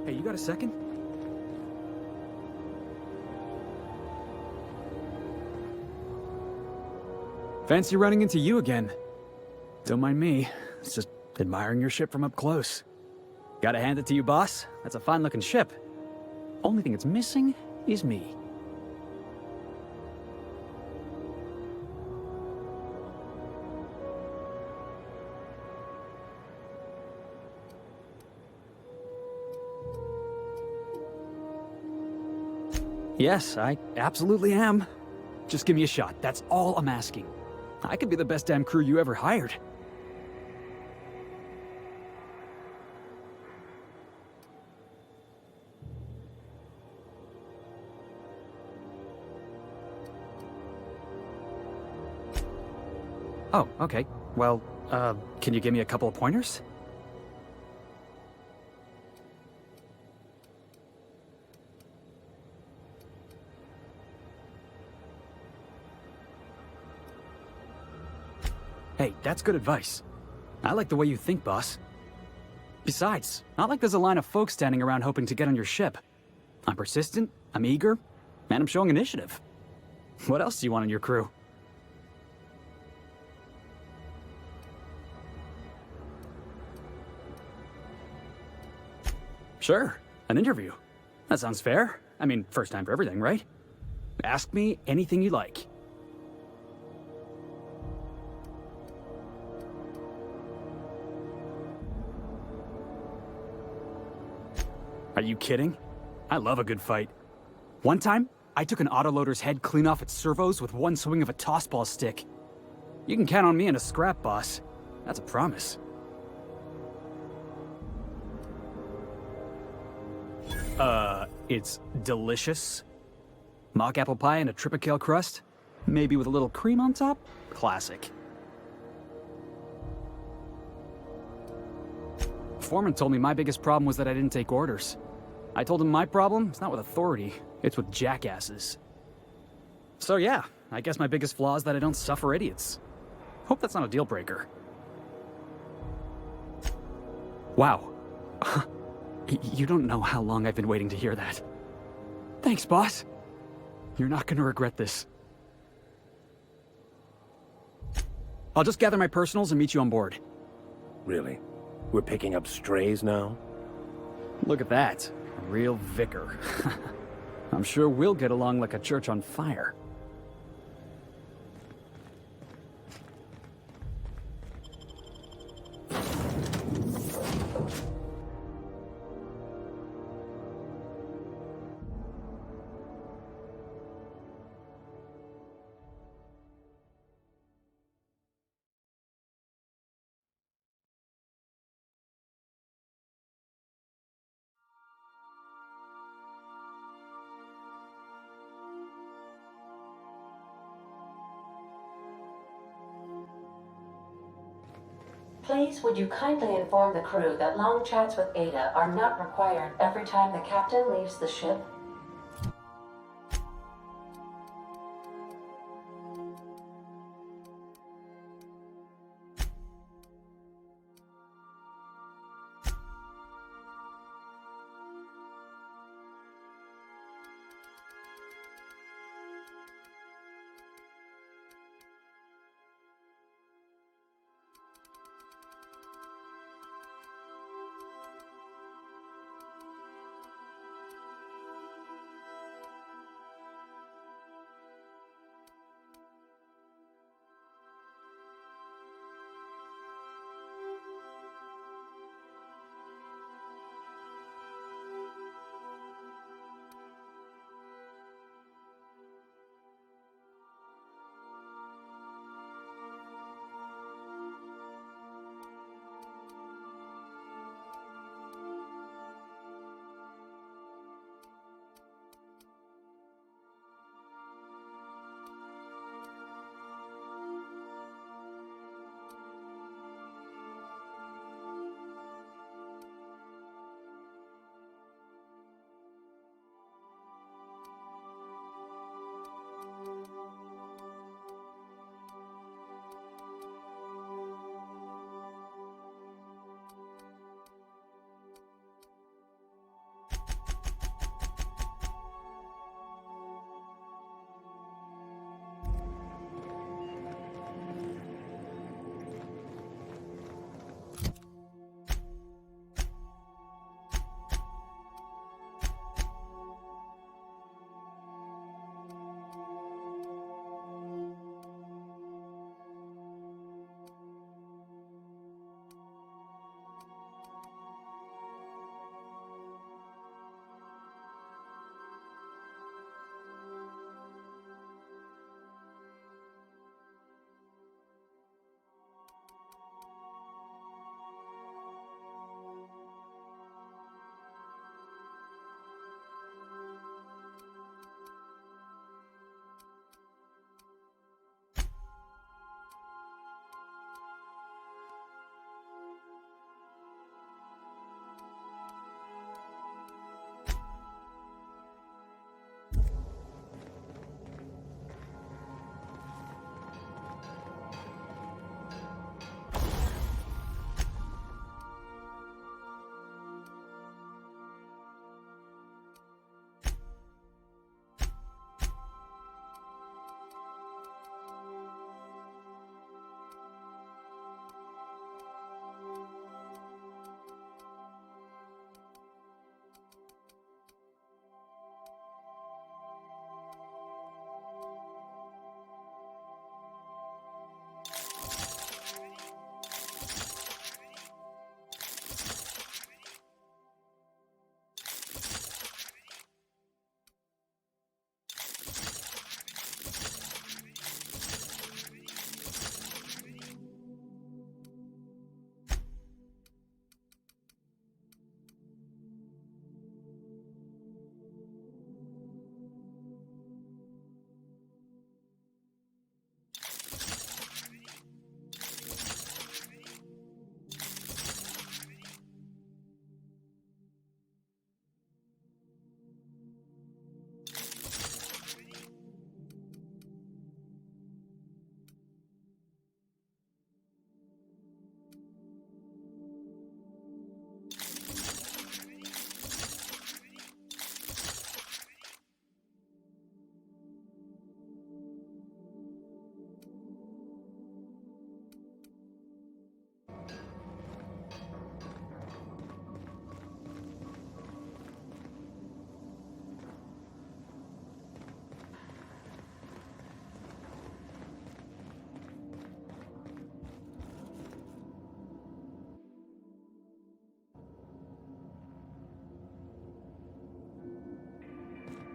Hey, you got a second? Fancy running into you again. Don't mind me. It's just admiring your ship from up close. Gotta hand it to you, boss. That's a fine-looking ship. Only thing it's missing is me. Yes, I absolutely am. Just give me a shot. That's all I'm asking. I could be the best damn crew you ever hired. Oh, okay. Well, can you give me a couple of pointers? Hey, that's good advice. I like the way you think, boss. Besides, not like there's a line of folks standing around hoping to get on your ship. I'm persistent, I'm eager, and I'm showing initiative. What else do you want in your crew? Sure, an interview. That sounds fair. I mean, first time for everything, right? Ask me anything you like. Are you kidding? I love a good fight. One time, I took an autoloader's head clean off its servos with one swing of a tossball stick. You can count on me in a scrap, boss. That's a promise. It's delicious. Mock apple pie and a tripicale crust? Maybe with a little cream on top? Classic. Foreman told me my biggest problem was that I didn't take orders. I told him my problem is not with authority, it's with jackasses. So yeah, I guess my biggest flaw is that I don't suffer idiots. Hope that's not a deal breaker. Wow. You don't know how long I've been waiting to hear that. Thanks, boss. You're not gonna regret this. I'll just gather my personals and meet you on board. Really? We're picking up strays now? Look at that. A real vicar. I'm sure we'll get along like a church on fire. Please, would you kindly inform the crew that long chats with Ada are not required every time the captain leaves the ship?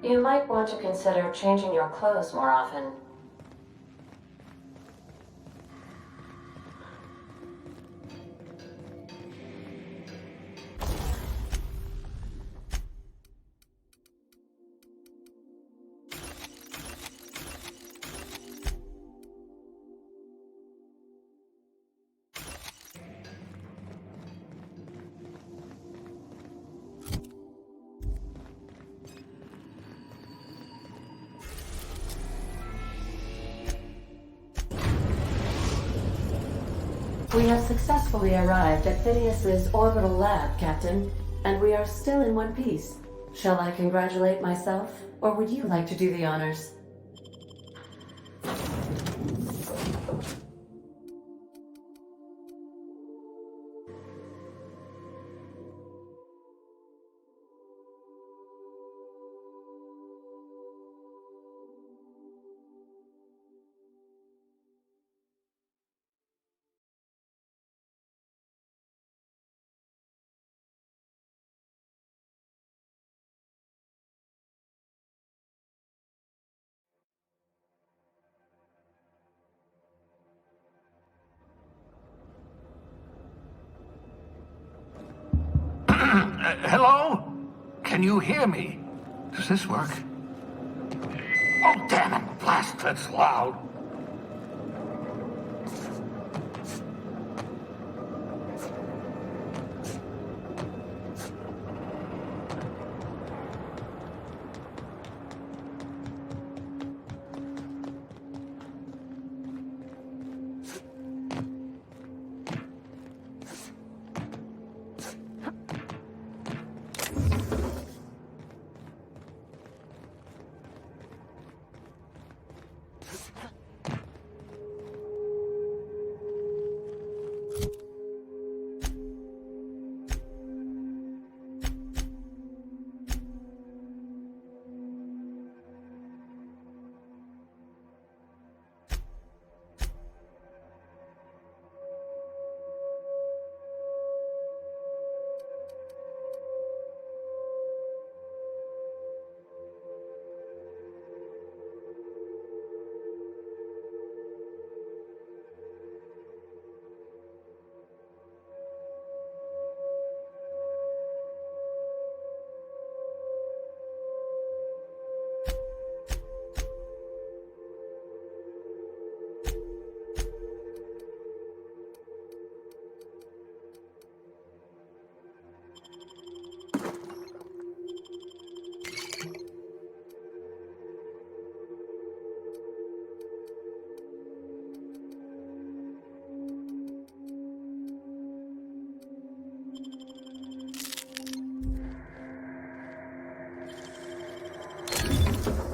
You might want to consider changing your clothes more often. We have successfully arrived at Phineas's orbital lab, Captain, and we are still in one piece. Shall I congratulate myself, or would you like to do the honors? Hello? Can you hear me? Does this work? Oh, damn it! Blast, that's loud.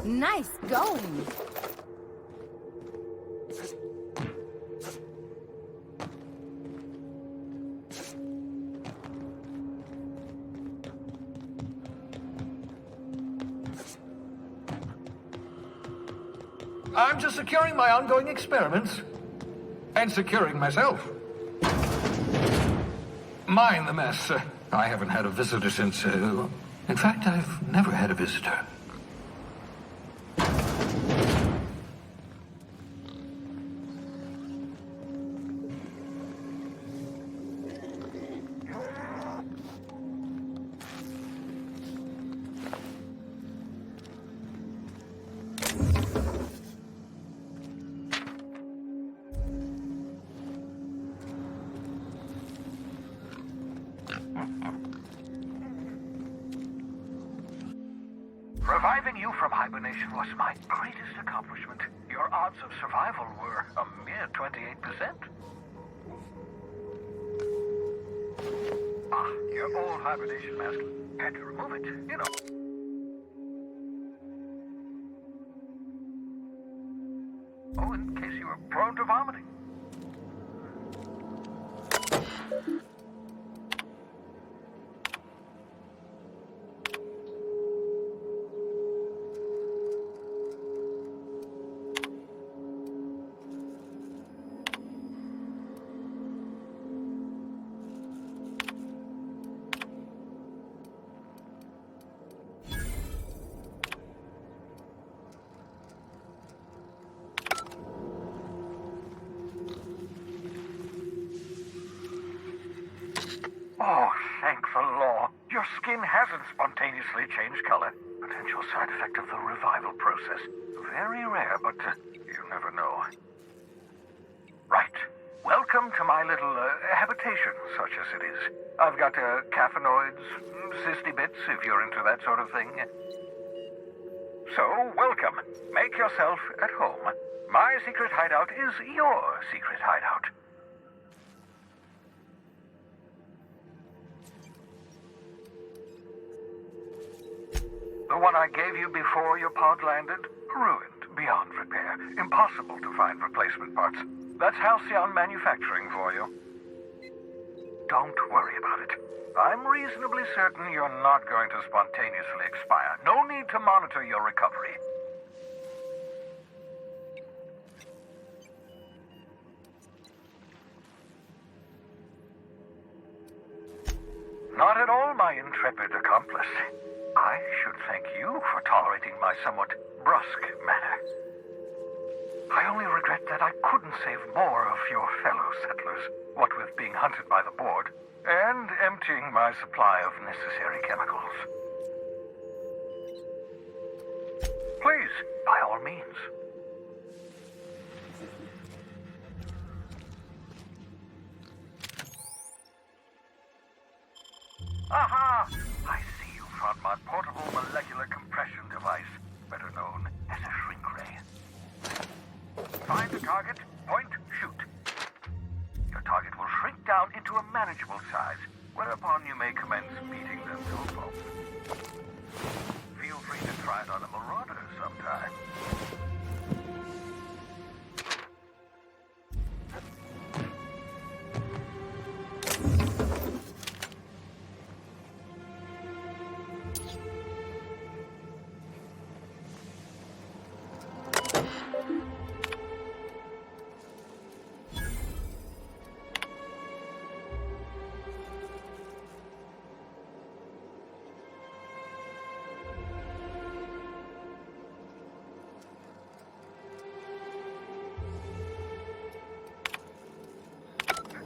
Nice going! I'm just securing my ongoing experiments. And securing myself. Mind the mess. I haven't had a visitor since... in fact, I've never had a visitor. Reviving you from hibernation was my greatest accomplishment. Your odds of survival were a mere 28%. Ah, your old hibernation mask. Had to remove it, you know. Oh, in case you were prone to vomiting. Oh, thank the law. Your skin hasn't spontaneously changed color. Potential side effect of the revival process. Very rare, but you never know. Right. Welcome to my little habitation, such as it is. I've got caffeinoids, cysty bits, if you're into that sort of thing. So, welcome. Make yourself at home. My secret hideout is your secret hideout. The one I gave you before your pod landed? Ruined, beyond repair. Impossible to find replacement parts. That's Halcyon Manufacturing for you. Don't worry about it. I'm reasonably certain you're not going to spontaneously expire. No need to monitor your recovery. Not at all, my intrepid accomplice. I should thank you for tolerating my somewhat brusque manner. I only regret that I couldn't save more of your fellow settlers, what with being hunted by the board, and emptying my supply of necessary chemicals. Please, by all means. Aha! I see you found my portable molecular compression device, better known as a shrink ray. Find the target, point, shoot. Your target will shrink down into a manageable size, whereupon you may commence beating them to a pulp. Feel free to try it on a marauder sometime.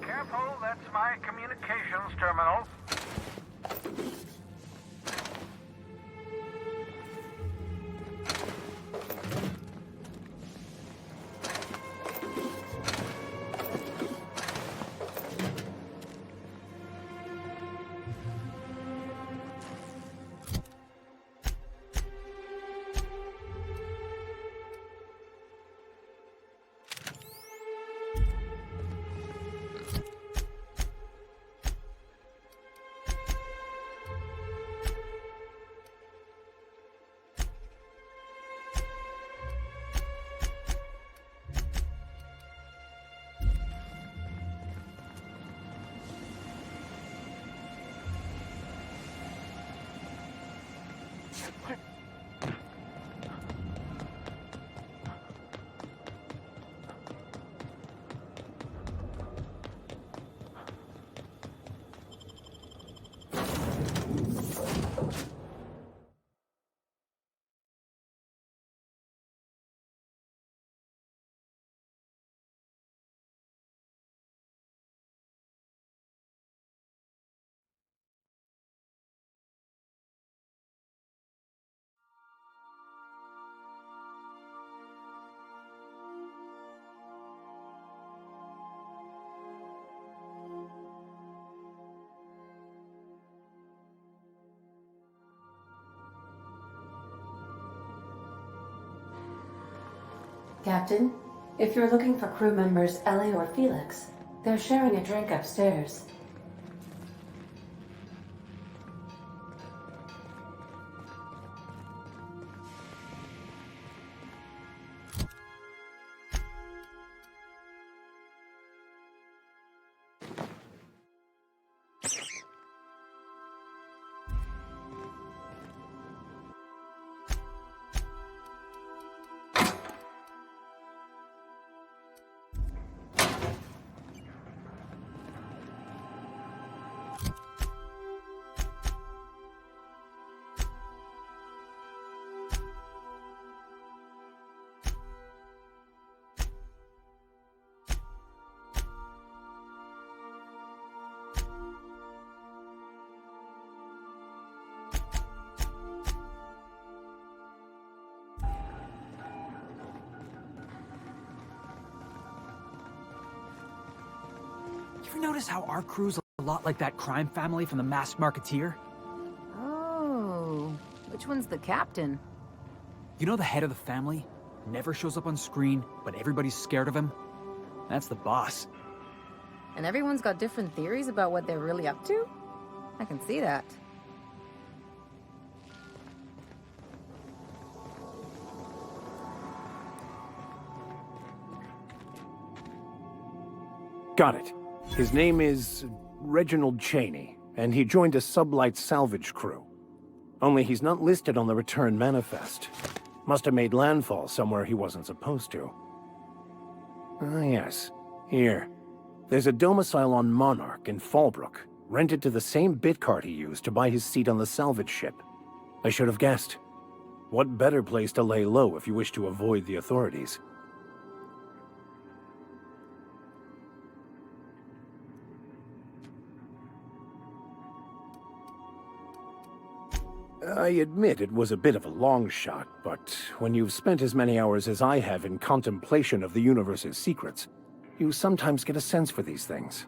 Careful, that's my communications terminal. Captain, if you're looking for crew members Ellie or Felix, they're sharing a drink upstairs. ever notice how our crew's a lot like that crime family from The Masked Marketeer? Oh, which one's the captain? You know the head of the family? Never shows up on screen, but everybody's scared of him? That's the boss. And everyone's got different theories about what they're really up to? I can see that. Got it. His name is Reginald Cheney, and he joined a sublight salvage crew. Only he's not listed on the return manifest. Must have made landfall somewhere he wasn't supposed to. Ah, yes. Here. There's a domicile on Monarch in Fallbrook, rented to the same bit card he used to buy his seat on the salvage ship. I should have guessed. What better place to lay low if you wish to avoid the authorities? I admit it was a bit of a long shot, but when you've spent as many hours as I have in contemplation of the universe's secrets, you sometimes get a sense for these things.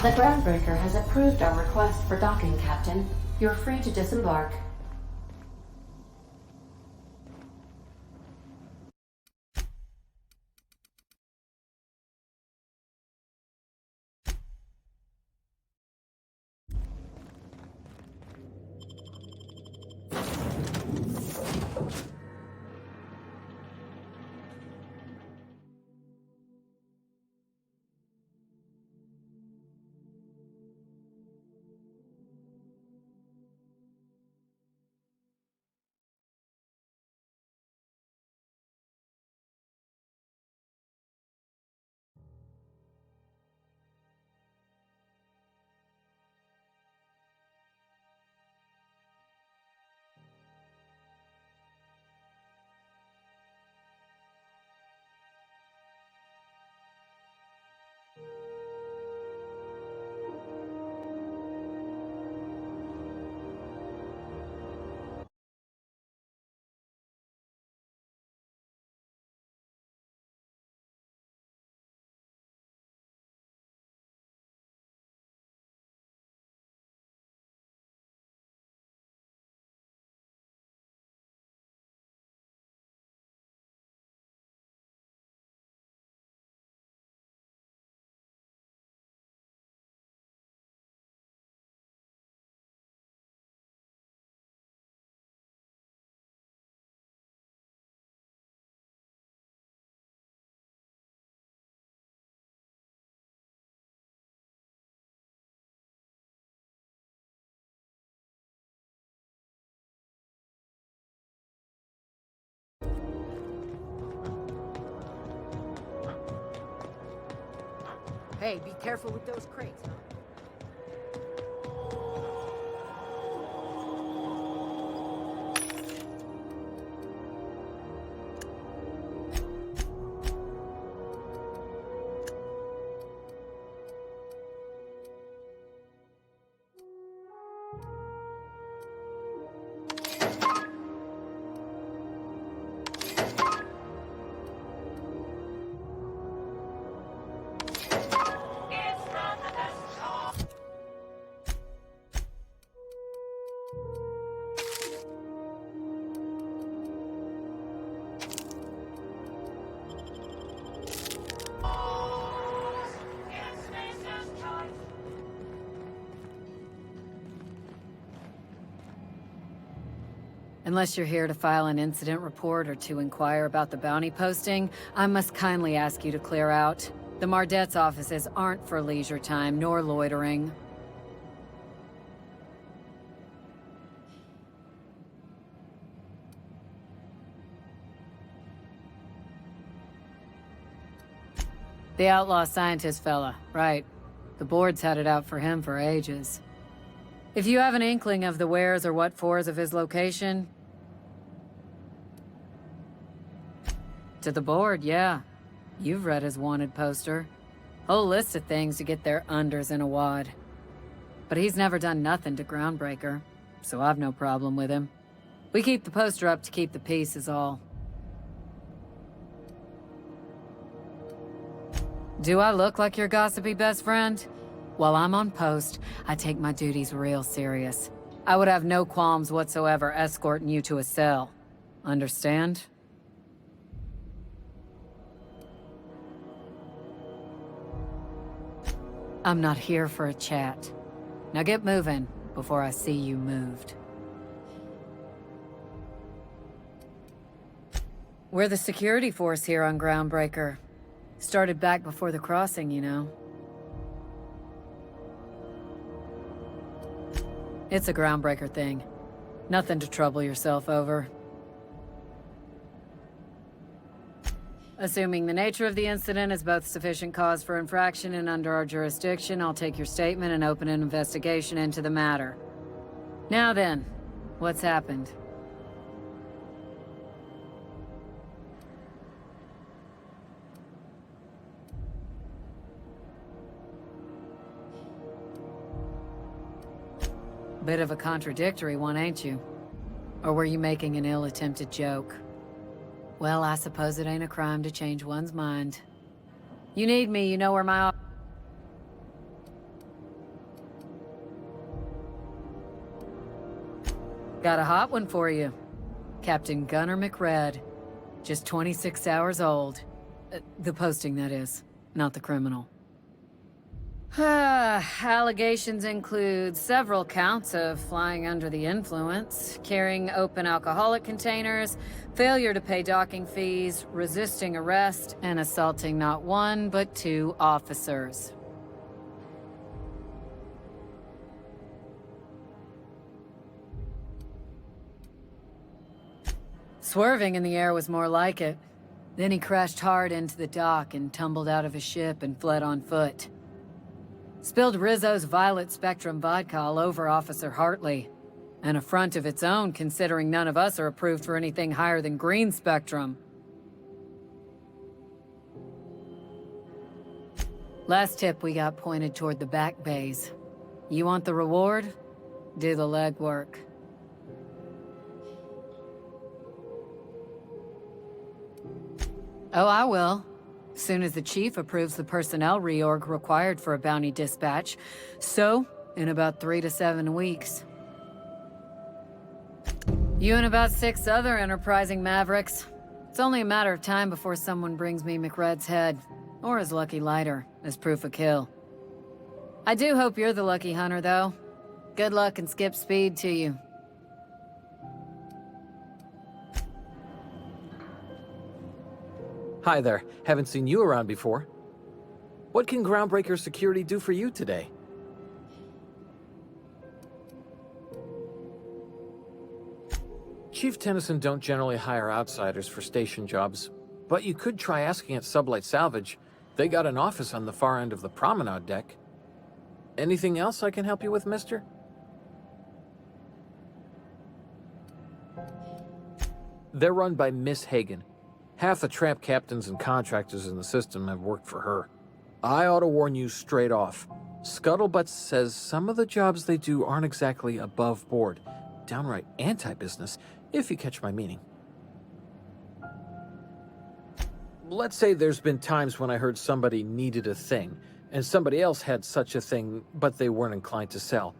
The groundbreaker has approved our request for docking, Captain. You're free to disembark. Hey, be careful with those crates, huh? Unless you're here to file an incident report or to inquire about the bounty posting, I must kindly ask you to clear out. The Mardet's offices aren't for leisure time nor loitering. The outlaw scientist fella, right. The board's had it out for him for ages. If you have an inkling of the wheres or what-fors of his location... To the board, yeah. You've read his wanted poster. Whole list of things to get their unders in a wad. But he's never done nothing to Groundbreaker, so I've no problem with him. We keep the poster up to keep the peace is all. Do I look like your gossipy best friend? While I'm on post, I take my duties real serious. I would have no qualms whatsoever escorting you to a cell. Understand? I'm not here for a chat. Now get moving before I see you moved. We're the security force here on Groundbreaker. Started back before the crossing, you know. It's a Groundbreaker thing. Nothing to trouble yourself over. Assuming the nature of the incident is both sufficient cause for infraction and under our jurisdiction, I'll take your statement and open an investigation into the matter. Now then, what's happened? Bit of a contradictory one, ain't you? Or were you making an ill-attempted joke? Well, I suppose it ain't a crime to change one's mind. You need me, you know where my... Got a hot one for you. Captain Gunnar McRed. Just 26 hours old. The posting, that is. Not the criminal. Allegations include several counts of flying under the influence, carrying open alcoholic containers, failure to pay docking fees, resisting arrest, and assaulting not one, but 2 officers. Swerving in the air was more like it. Then he crashed hard into the dock and tumbled out of his ship and fled on foot. Spilled Rizzo's Violet Spectrum vodka all over Officer Hartley. An affront of its own, considering none of us are approved for anything higher than green spectrum. Last tip we got pointed toward the back bays. You want the reward? Do the legwork. Oh, I will. Soon as the chief approves the personnel reorg required for a bounty dispatch. So, in about 3 to 7 weeks. You and about 6 other enterprising mavericks. It's only a matter of time before someone brings me McRed's head, or his lucky lighter, as proof of kill. I do hope you're the lucky hunter, though. Good luck and skip speed to you. Hi there. Haven't seen you around before. What can Groundbreaker Security do for you today? Chief Tennyson don't generally hire outsiders for station jobs, but you could try asking at Sublight Salvage. They got an office on the far end of the promenade deck. Anything else I can help you with, mister? They're run by Miss Hagen. Half the tramp captains and contractors in the system have worked for her. I ought to warn you straight off. Scuttlebutt says some of the jobs they do aren't exactly above board. Downright anti-business, if you catch my meaning. Let's say there's been times when I heard somebody needed a thing, and somebody else had such a thing, but they weren't inclined to sell.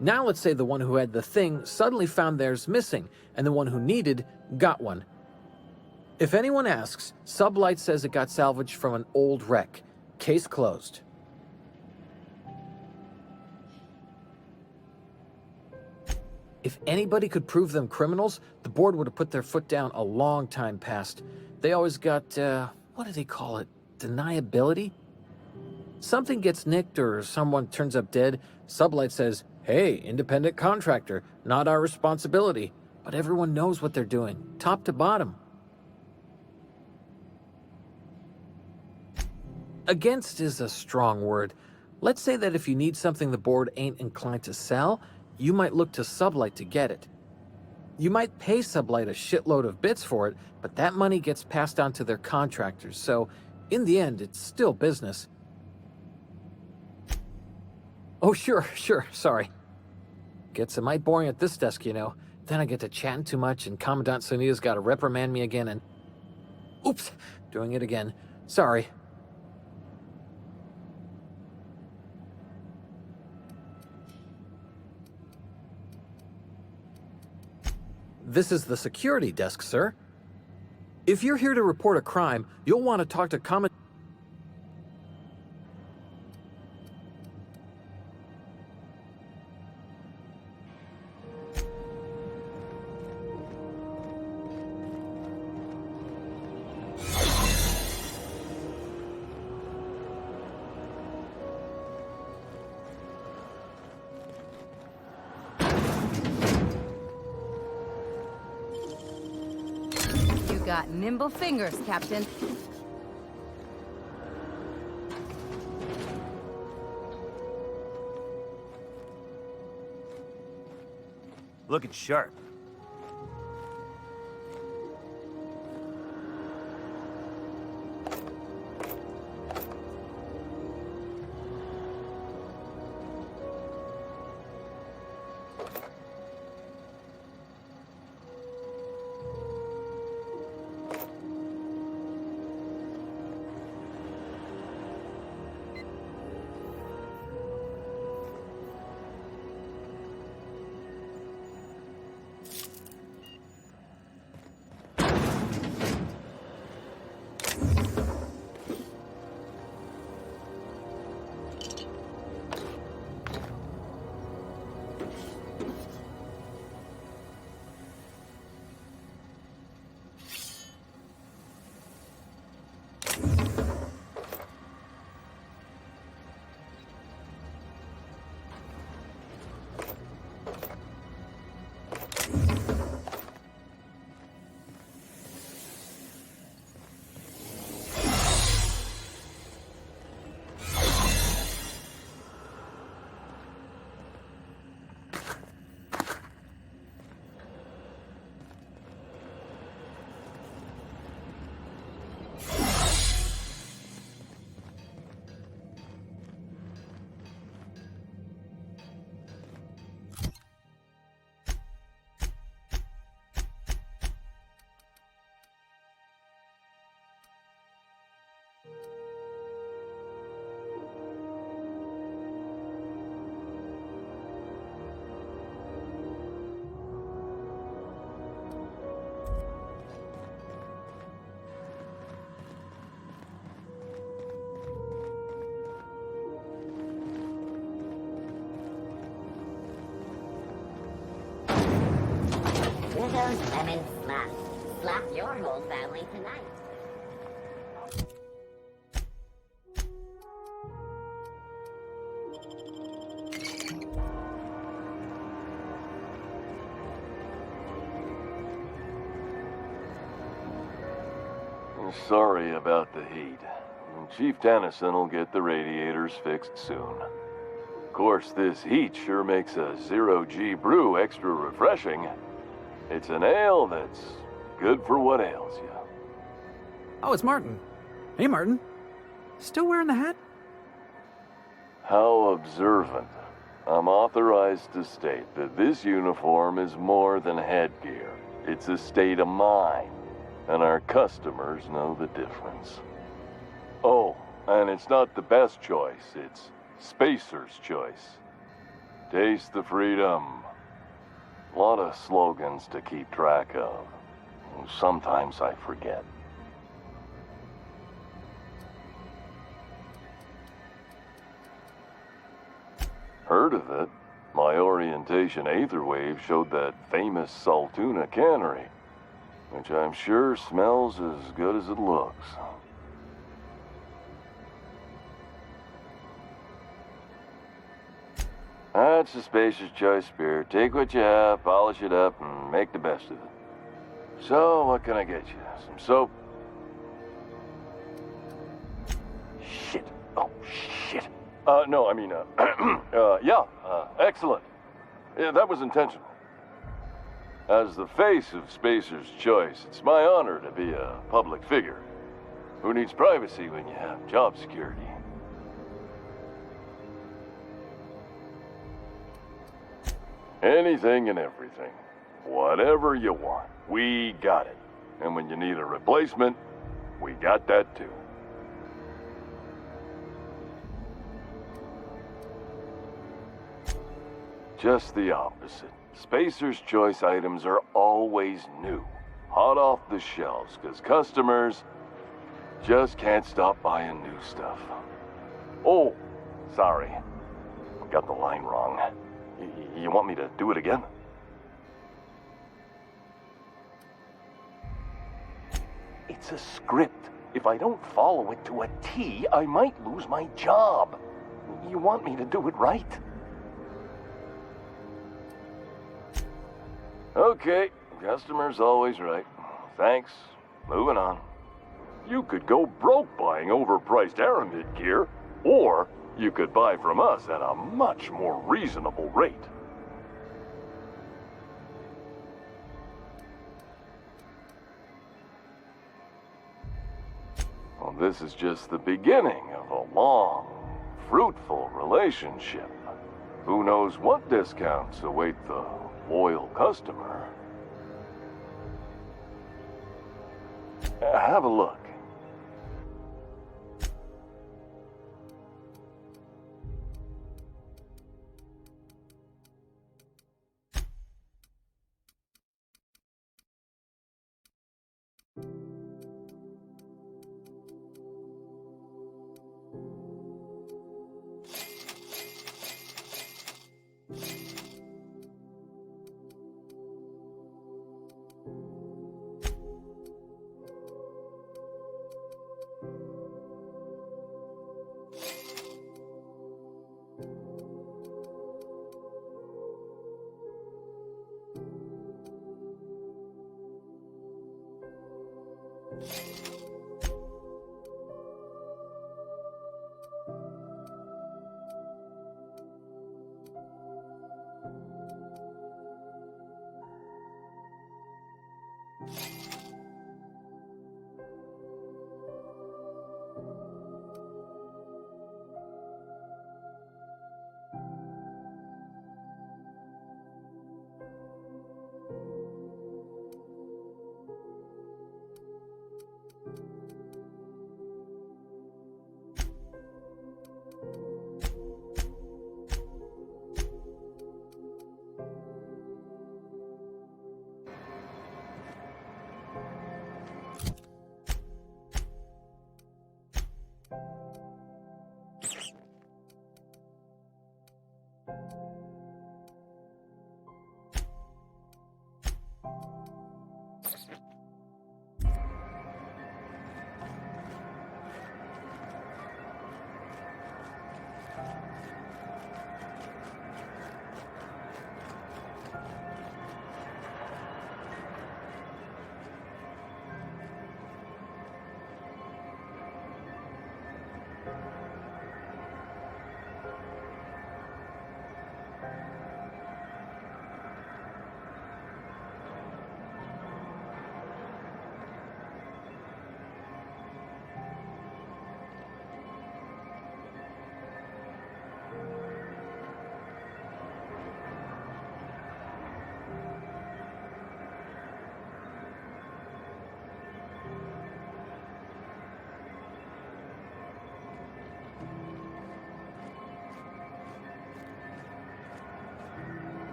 Now let's say the one who had the thing suddenly found theirs missing, and the one who needed got one. If anyone asks, Sublight says it got salvaged from an old wreck. Case closed. If anybody could prove them criminals, the board would have put their foot down a long time past. They always got, what do they call it? Deniability? Something gets nicked or someone turns up dead, Sublight says, "Hey, independent contractor, not our responsibility." But everyone knows what they're doing, top to bottom. Against is a strong word. Let's say that if you need something the board ain't inclined to sell, you might look to Sublight to get it. You might pay Sublight a shitload of bits for it, but that money gets passed on to their contractors, so in the end, it's still business. Oh, sure, sorry. Gets a mite boring at this desk, you know. Then I get to chatting too much, and Commandant Sonia's gotta reprimand me again, and... Oops, doing it again. Sorry. This is the security desk, sir. If you're here to report a crime, you'll want to talk to Commandant... Got nimble fingers, Captain. Looking sharp. Those lemon slaps. Slap your whole family tonight. Sorry about the heat. Chief Tennyson will get the radiators fixed soon. Of course, this heat sure makes a zero-G brew extra refreshing. It's an ale that's good for what ails you. Oh, it's Martin. Hey, Martin. Still wearing the hat? How observant. I'm authorized to state that this uniform is more than headgear. It's a state of mind, and our customers know the difference. Oh, and it's not the best choice, it's Spacer's choice. Taste the freedom. A lot of slogans to keep track of. Sometimes I forget. Heard of it? My orientation aether wave showed that famous Saltuna cannery, which I'm sure smells as good as it looks. That's the Spacer's Choice spirit. Take what you have, polish it up, and make the best of it. So, what can I get you? Some soap? Shit. Oh, shit. No, I mean, excellent. Yeah, that was intentional. As the face of Spacer's Choice, it's my honor to be a public figure. Who needs privacy when you have job security? Anything and everything. Whatever you want, we got it. And when you need a replacement, we got that too. Just the opposite. Spacer's Choice items are always new, hot off the shelves, because customers just can't stop buying new stuff. Oh, sorry. Got the line wrong. You want me to do it again? It's a script. If I don't follow it to a T, I might lose my job. You want me to do it right? Okay, customer's always right. Thanks. Moving on. You could go broke buying overpriced Aramid gear, or you could buy from us at a much more reasonable rate. Well, this is just the beginning of a long, fruitful relationship. Who knows what discounts await the loyal customer? Have a look.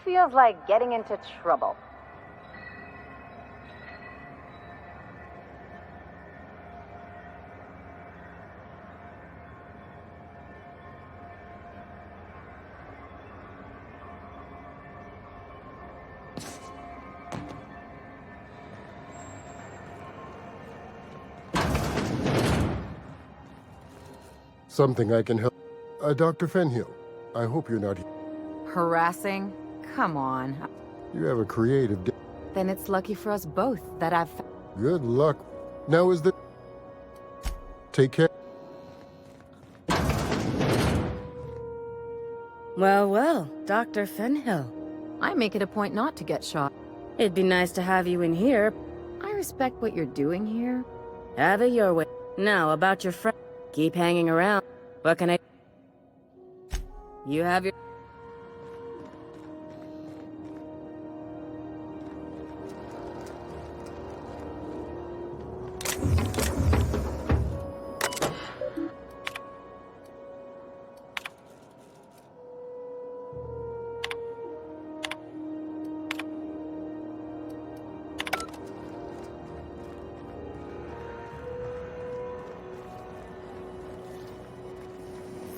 feels like getting into trouble? Something I can help. Dr. Fenhill, I hope you're not here. Harassing? Come on. You have a creative. Then it's lucky for us both that I've... Good luck. Now is the... Take care. Well, well, Dr. Fenhill. I make it a point not to get shot. It'd be nice to have you in here. I respect what you're doing here. Have it your way. Now, about your friend. Keep hanging around. What can I... You have your...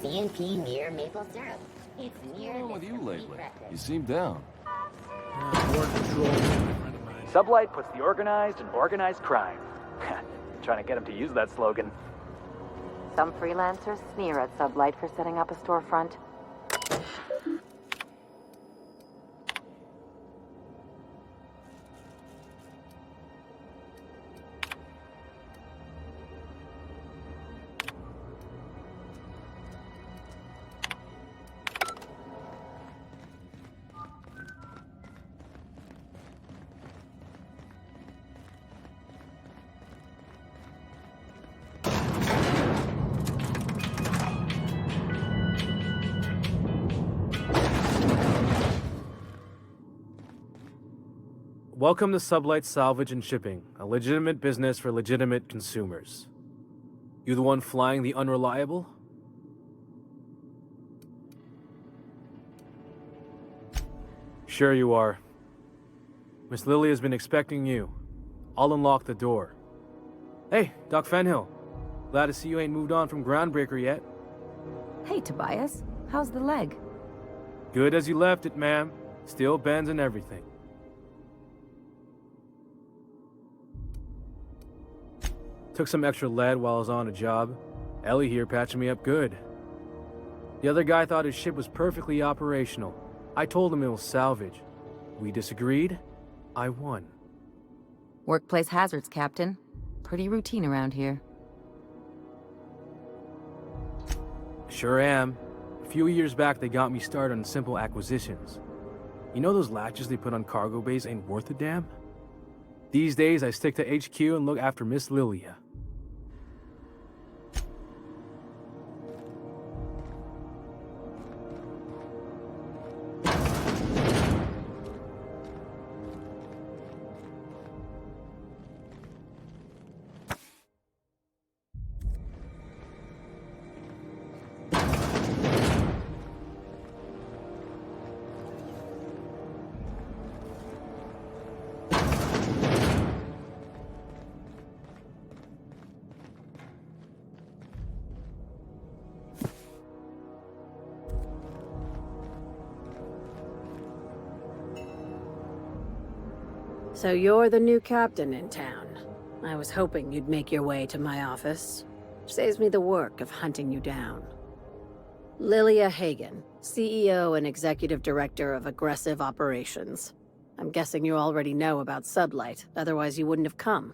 CNP near maple syrup. It's near. What's wrong with you lately? You seem down. Sublight puts the organized in organized crime. Trying to get him to use that slogan. Some freelancers sneer at Sublight for setting up a storefront. Welcome to Sublight Salvage and Shipping, a legitimate business for legitimate consumers. You the one flying the unreliable? Sure you are. Miss Lily has been expecting you. I'll unlock the door. Hey, Doc Fenhill. Glad to see you ain't moved on from Groundbreaker yet. Hey, Tobias. How's the leg? Good as you left it, ma'am. Still bends and everything. Took some extra lead while I was on a job. Ellie here patching me up good. The other guy thought his ship was perfectly operational. I told him it was salvage. We disagreed. I won. Workplace hazards, Captain. Pretty routine around here. Sure am. A few years back, they got me started on simple acquisitions. You know those latches they put on cargo bays ain't worth a damn? These days, I stick to HQ and look after Miss Lilia. So you're the new captain in town. I was hoping you'd make your way to my office. Saves me the work of hunting you down. Lilia Hagen, CEO and Executive Director of Aggressive Operations. I'm guessing you already know about Sublight, otherwise you wouldn't have come.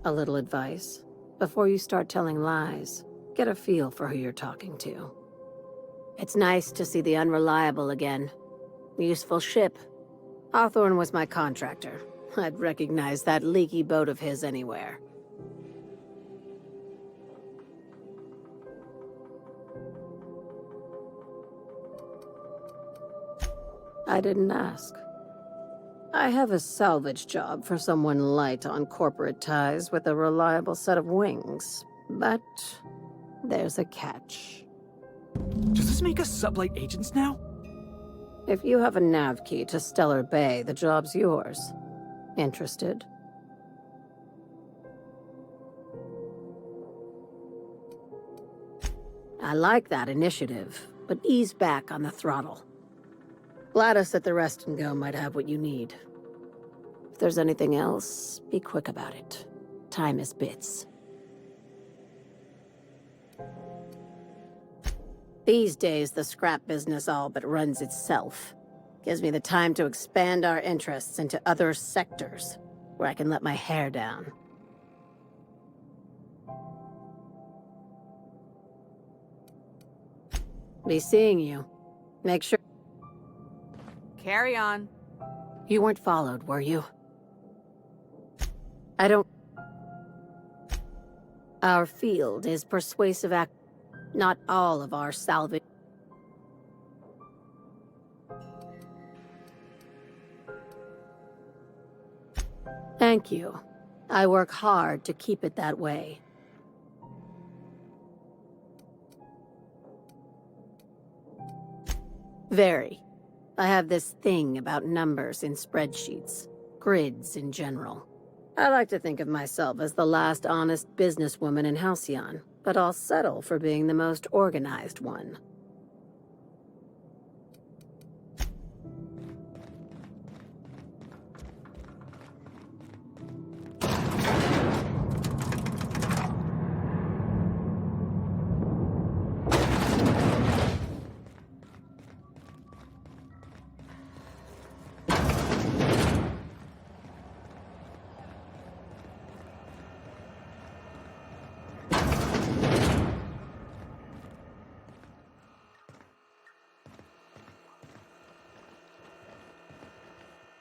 A little advice. Before you start telling lies, get a feel for who you're talking to. It's nice to see the Unreliable again. Useful ship. Hawthorne was my contractor. I'd recognize that leaky boat of his anywhere. I didn't ask. I have a salvage job for someone light on corporate ties with a reliable set of wings. But there's a catch. Does this make us sublight agents now? If you have a nav key to Stellar Bay, the job's yours. Interested? I like that initiative, but ease back on the throttle. Gladys at the Rest and Go might have what you need. If there's anything else, be quick about it. Time is bits. These days, the scrap business all but runs itself. Gives me the time to expand our interests into other sectors, where I can let my hair down. Be seeing you. Make sure... Carry on. You weren't followed, were you? I don't... Our field is persuasive act... Not all of our salvage... Thank you. I work hard to keep it that way. Very. I have this thing about numbers in spreadsheets, grids in general. I like to think of myself as the last honest businesswoman in Halcyon, but I'll settle for being the most organized one.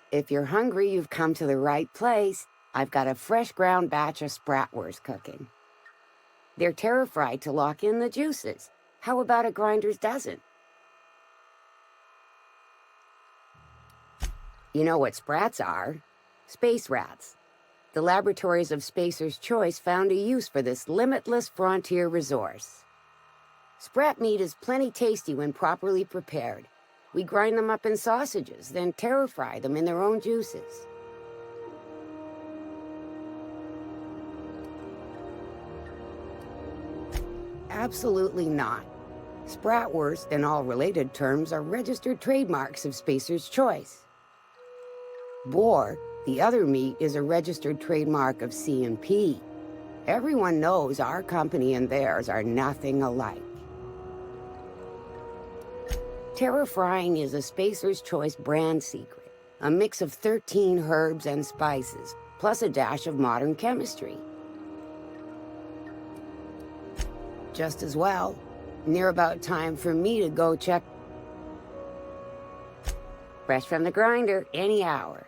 If you're hungry, you've come to the right place. I've got a fresh ground batch of spratwurst cooking. They're terra-fried to lock in the juices. How about a grinder's dozen? You know what sprats are? Space rats. The laboratories of Spacer's Choice found a use for this limitless frontier resource. Sprat meat is plenty tasty when properly prepared. We grind them up in sausages, then terra-fry them in their own juices. Absolutely not. Spratwurst and all related terms are registered trademarks of Spacer's Choice. Boar, the other meat, is a registered trademark of C&P. Everyone knows our company and theirs are nothing alike. Terra-frying is a Spacer's Choice brand secret, a mix of 13 herbs and spices, plus a dash of modern chemistry. Just as well, near about time for me to go check. Fresh from the grinder, any hour.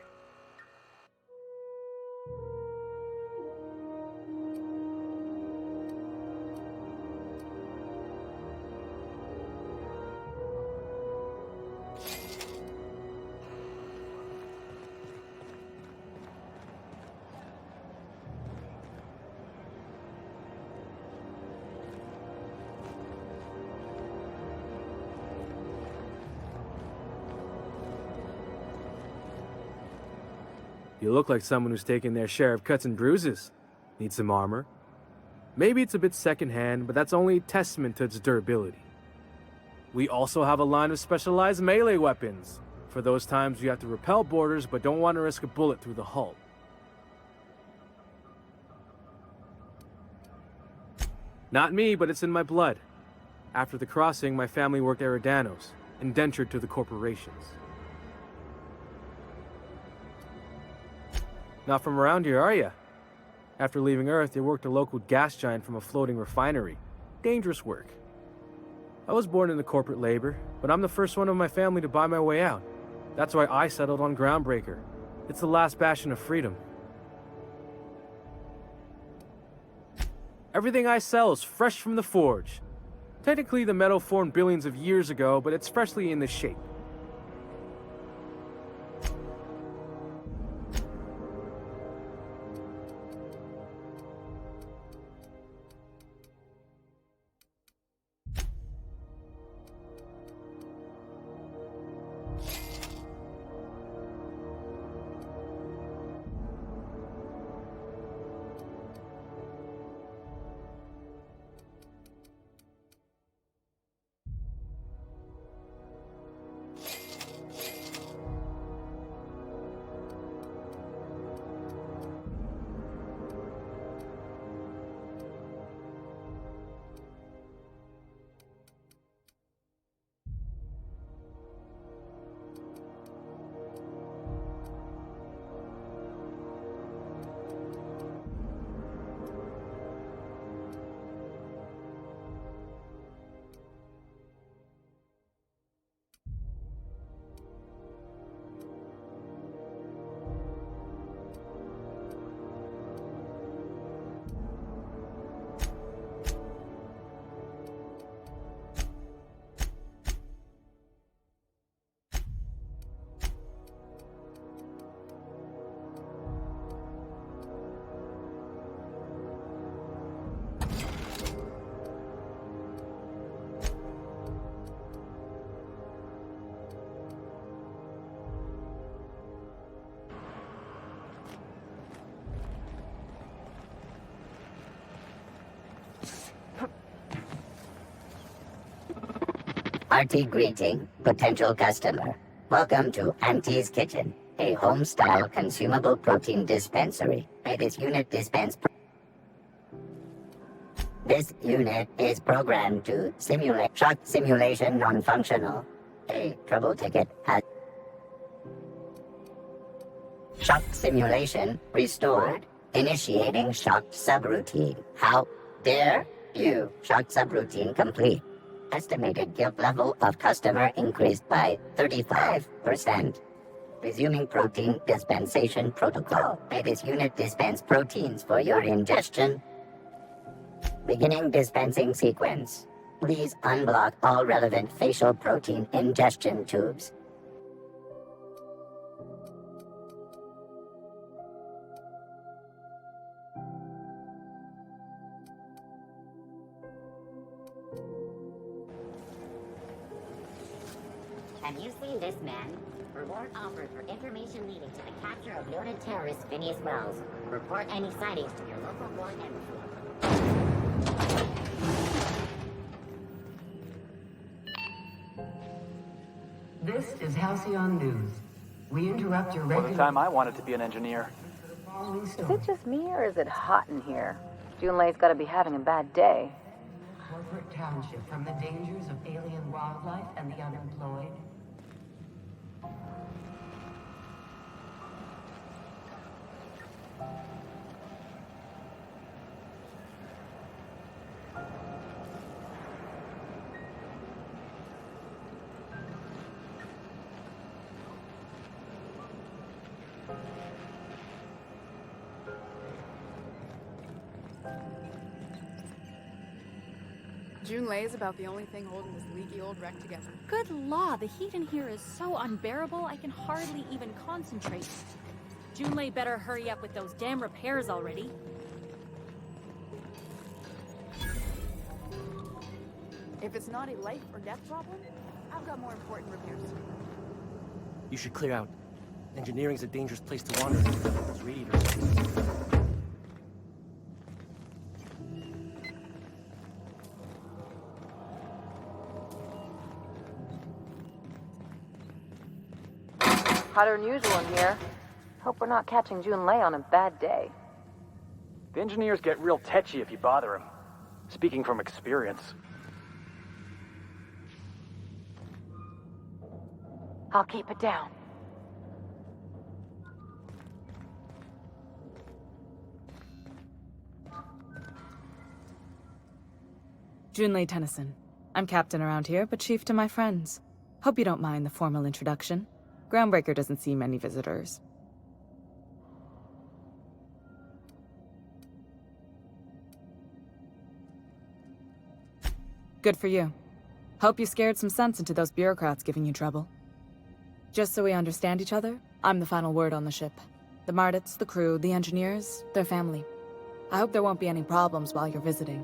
You look like someone who's taken their share of cuts and bruises. Need some armor? Maybe it's a bit secondhand, but that's only a testament to its durability. We also have a line of specialized melee weapons, for those times you have to repel boarders but don't want to risk a bullet through the hull. Not me, but it's in my blood. After the crossing, my family worked Eridanos, indentured to the corporations. Not from around here, are you? After leaving Earth, they worked a local gas giant from a floating refinery. Dangerous work. I was born into corporate labor, but I'm the first one of my family to buy my way out. That's why I settled on Groundbreaker. It's the last bastion of freedom. Everything I sell is fresh from the forge. Technically, the metal formed billions of years ago, but it's freshly in this shape. Hearty greeting, potential customer. Welcome to Auntie's Kitchen, a home-style consumable protein dispensary. May this unit dispense... This unit is programmed to simulate shock simulation non-functional. A trouble ticket has... Shock simulation restored. Initiating shock subroutine. How dare you? Shock subroutine complete. Estimated guilt level of customer increased by 35%. Resuming protein dispensation protocol. May this unit dispense proteins for your ingestion. Beginning dispensing sequence. Please unblock all relevant facial protein ingestion tubes. Have you seen this man? Reward offered for information leading to the capture of noted terrorist Phineas Wells. Report any sightings to your local board and... This is Halcyon News. We interrupt your regular... By the time I wanted to be an engineer. Is it just me, or is it hot in here? Junlei's gotta be having a bad day. Corporate Township from the dangers of alien wildlife and the unemployed. Junlei is about the only thing holding this leaky old wreck together. Good law, the heat in here is so unbearable I can hardly even concentrate. Junlei better hurry up with those damn repairs already. If it's not a life or death problem, I've got more important repairs to do. You should clear out. Engineering's a dangerous place to wander. Those radiators. Hotter than usual in here. Hope we're not catching Junlei on a bad day. The engineers get real tetchy if you bother them. Speaking from experience. I'll keep it down. Junlei Tennyson. I'm captain around here, but chief to my friends. Hope you don't mind the formal introduction. Groundbreaker doesn't see many visitors. Good for you. Hope you scared some sense into those bureaucrats giving you trouble. Just so we understand each other, I'm the final word on the ship. The Mardits, the crew, the engineers, their family. I hope there won't be any problems while you're visiting.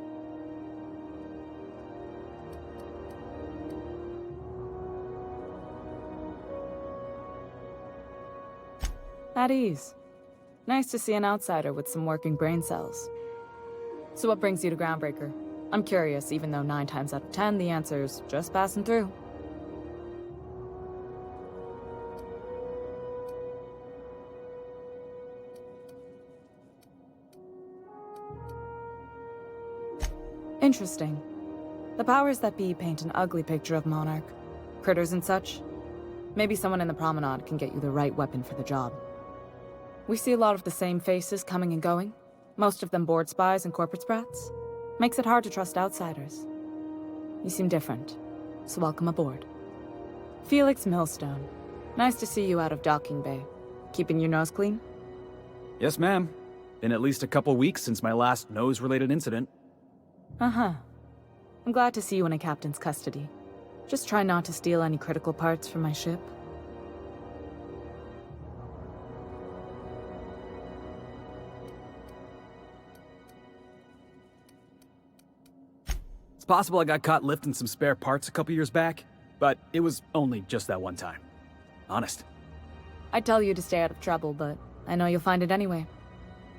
At ease. Nice to see an outsider with some working brain cells. So what brings you to Groundbreaker? I'm curious, even though 9 times out of 10 the answer's just passing through. Interesting. The powers that be paint an ugly picture of Monarch. Critters and such. Maybe someone in the promenade can get you the right weapon for the job. We see a lot of the same faces coming and going, most of them board spies and corporate sprats. Makes it hard to trust outsiders. You seem different, so welcome aboard. Felix Millstone. Nice to see you out of docking bay. Keeping your nose clean? Yes, ma'am. Been at least a couple weeks since my last nose-related incident. Uh-huh. I'm glad to see you in a captain's custody. Just try not to steal any critical parts from my ship. It's possible I got caught lifting some spare parts a couple years back, but it was only just that one time. Honest. I'd tell you to stay out of trouble, but I know you'll find it anyway.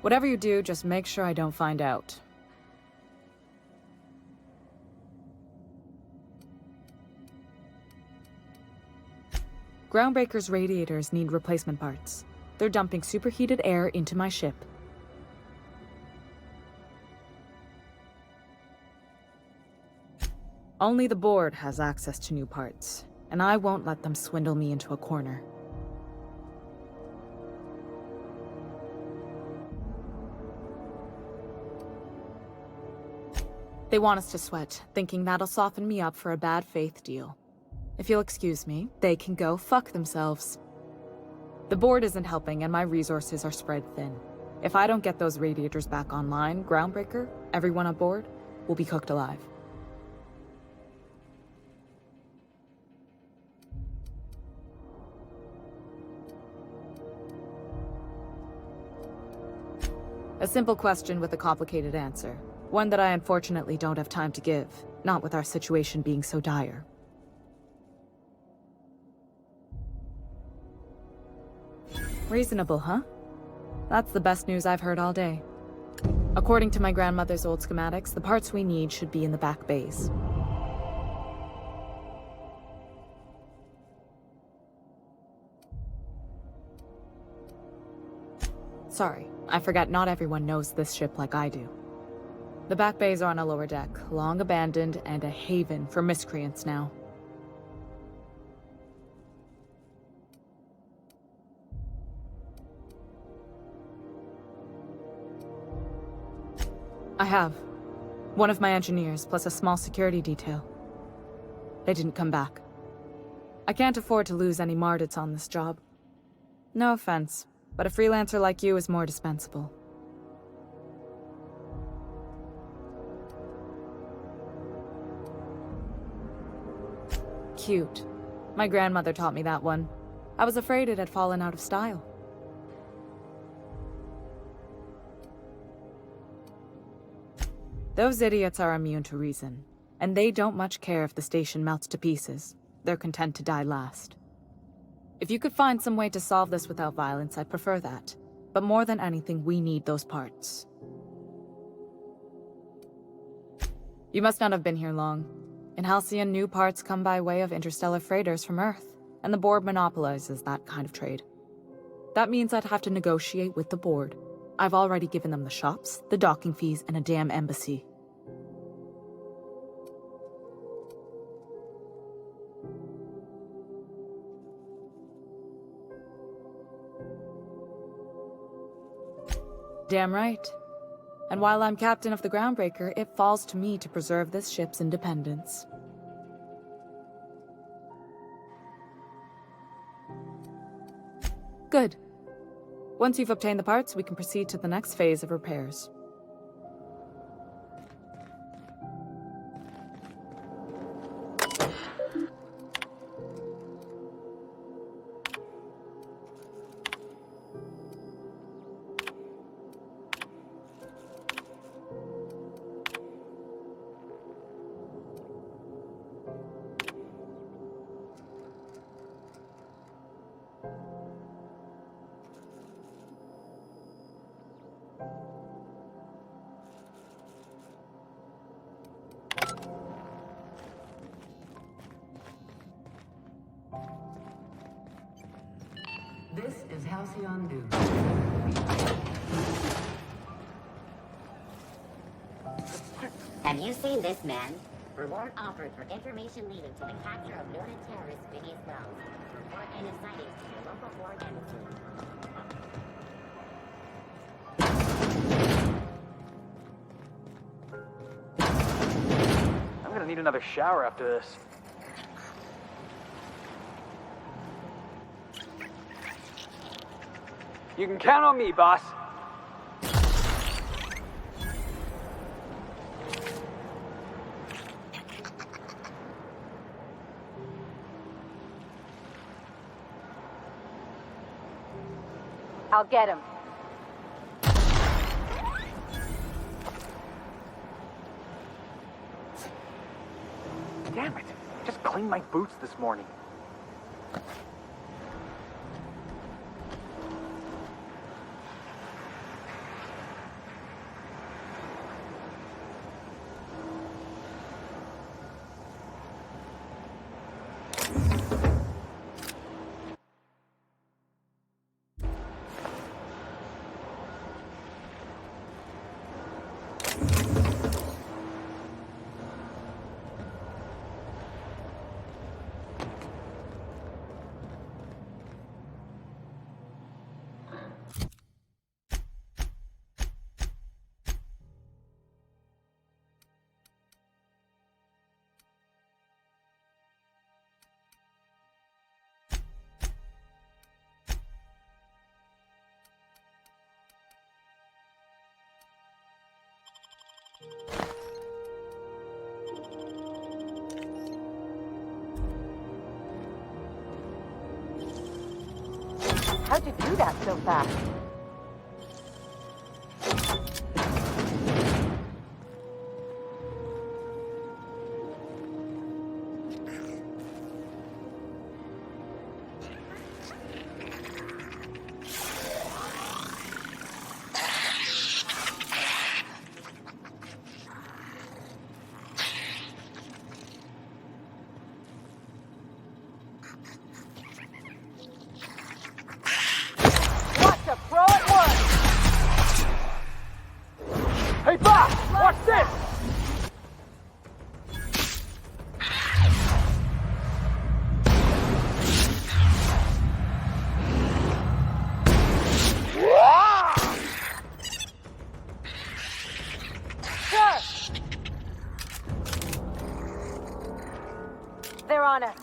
Whatever you do, just make sure I don't find out. Groundbreaker's radiators need replacement parts. They're dumping superheated air into my ship. Only the board has access to new parts, and I won't let them swindle me into a corner. They want us to sweat, thinking that'll soften me up for a bad faith deal. If you'll excuse me, they can go fuck themselves. The board isn't helping and my resources are spread thin. If I don't get those radiators back online, Groundbreaker, everyone aboard, will be cooked alive. A simple question with a complicated answer. One that I unfortunately don't have time to give, not with our situation being so dire. Reasonable, huh? That's the best news I've heard all day. According to my grandmother's old schematics, the parts we need should be in the back bays. Sorry, I forgot not everyone knows this ship like I do. The back bays are on a lower deck, long abandoned and a haven for miscreants now. I have. One of my engineers, plus a small security detail. They didn't come back. I can't afford to lose any Mardits on this job. No offense, but a freelancer like you is more dispensable. Cute. My grandmother taught me that one. I was afraid it had fallen out of style. Those idiots are immune to reason, and they don't much care if the station melts to pieces. They're content to die last. If you could find some way to solve this without violence, I'd prefer that. But more than anything, we need those parts. You must not have been here long. In Halcyon, new parts come by way of interstellar freighters from Earth, and the board monopolizes that kind of trade. That means I'd have to negotiate with the board. I've already given them the shops, the docking fees, and a damn embassy. Damn right. And while I'm captain of the Groundbreaker, it falls to me to preserve this ship's independence. Good. Once you've obtained the parts, we can proceed to the next phase of repairs. This is Halcyon News. Have you seen this man? Reward offered for information leading to the capture of noted terrorist Phineas Wells. Report any sightings to your local board embassy. I'm gonna need another shower after this. You can count on me, boss. I'll get him. Damn it. Just cleaned my boots this morning. How'd you do that so fast? Hey, Bob! Watch this! They're on us.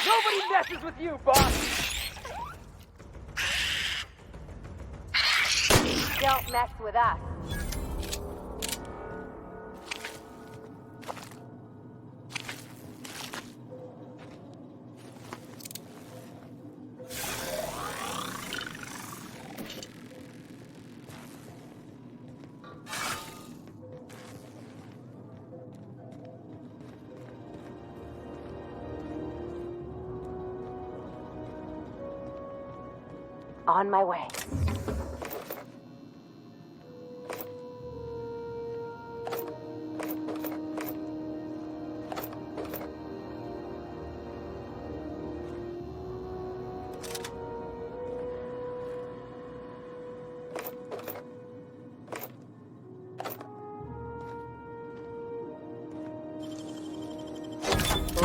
Nobody messes with you, boss! Don't mess with us. On my way.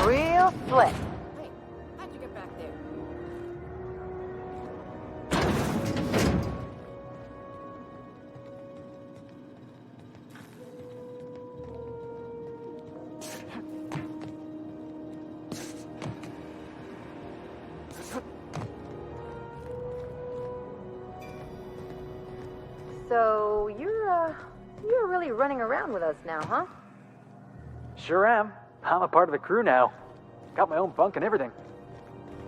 Real slick. Wait, how'd you get back there? So you're really running around with us now, huh? Sure am. I'm a part of the crew now. Got my own bunk and everything.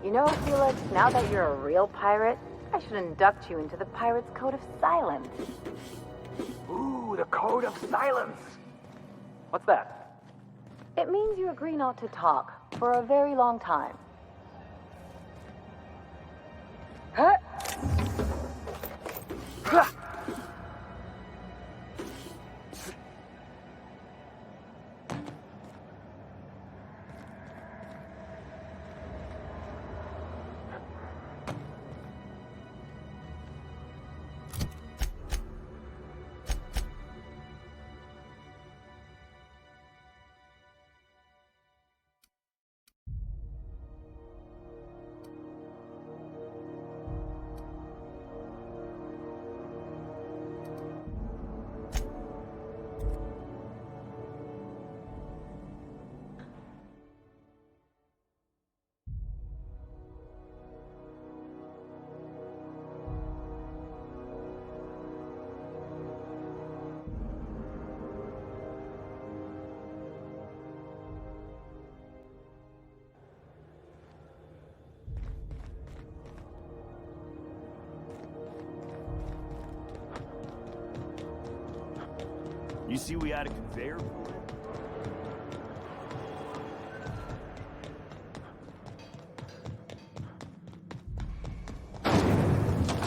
You know, Felix, now that you're a real pirate, I should induct you into the Pirate's Code of Silence. Ooh, the Code of Silence! What's that? It means you agree not to talk for a very long time. Huh? You see we had a conveyor pull in.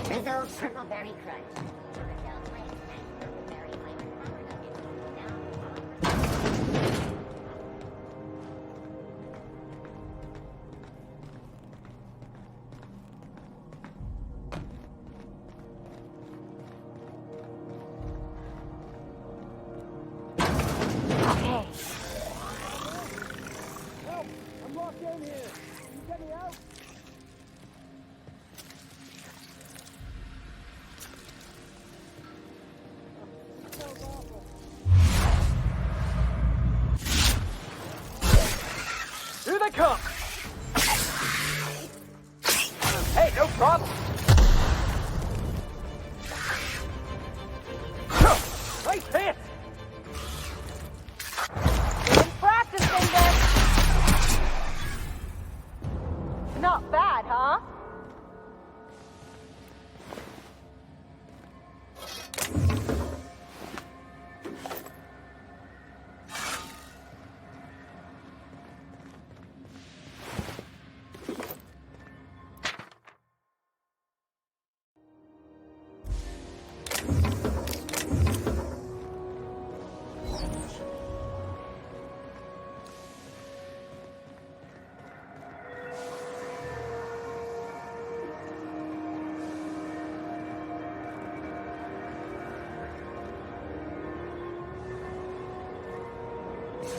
Rizzo's Triple Berry Crunch. Here they come! Hey, no problem!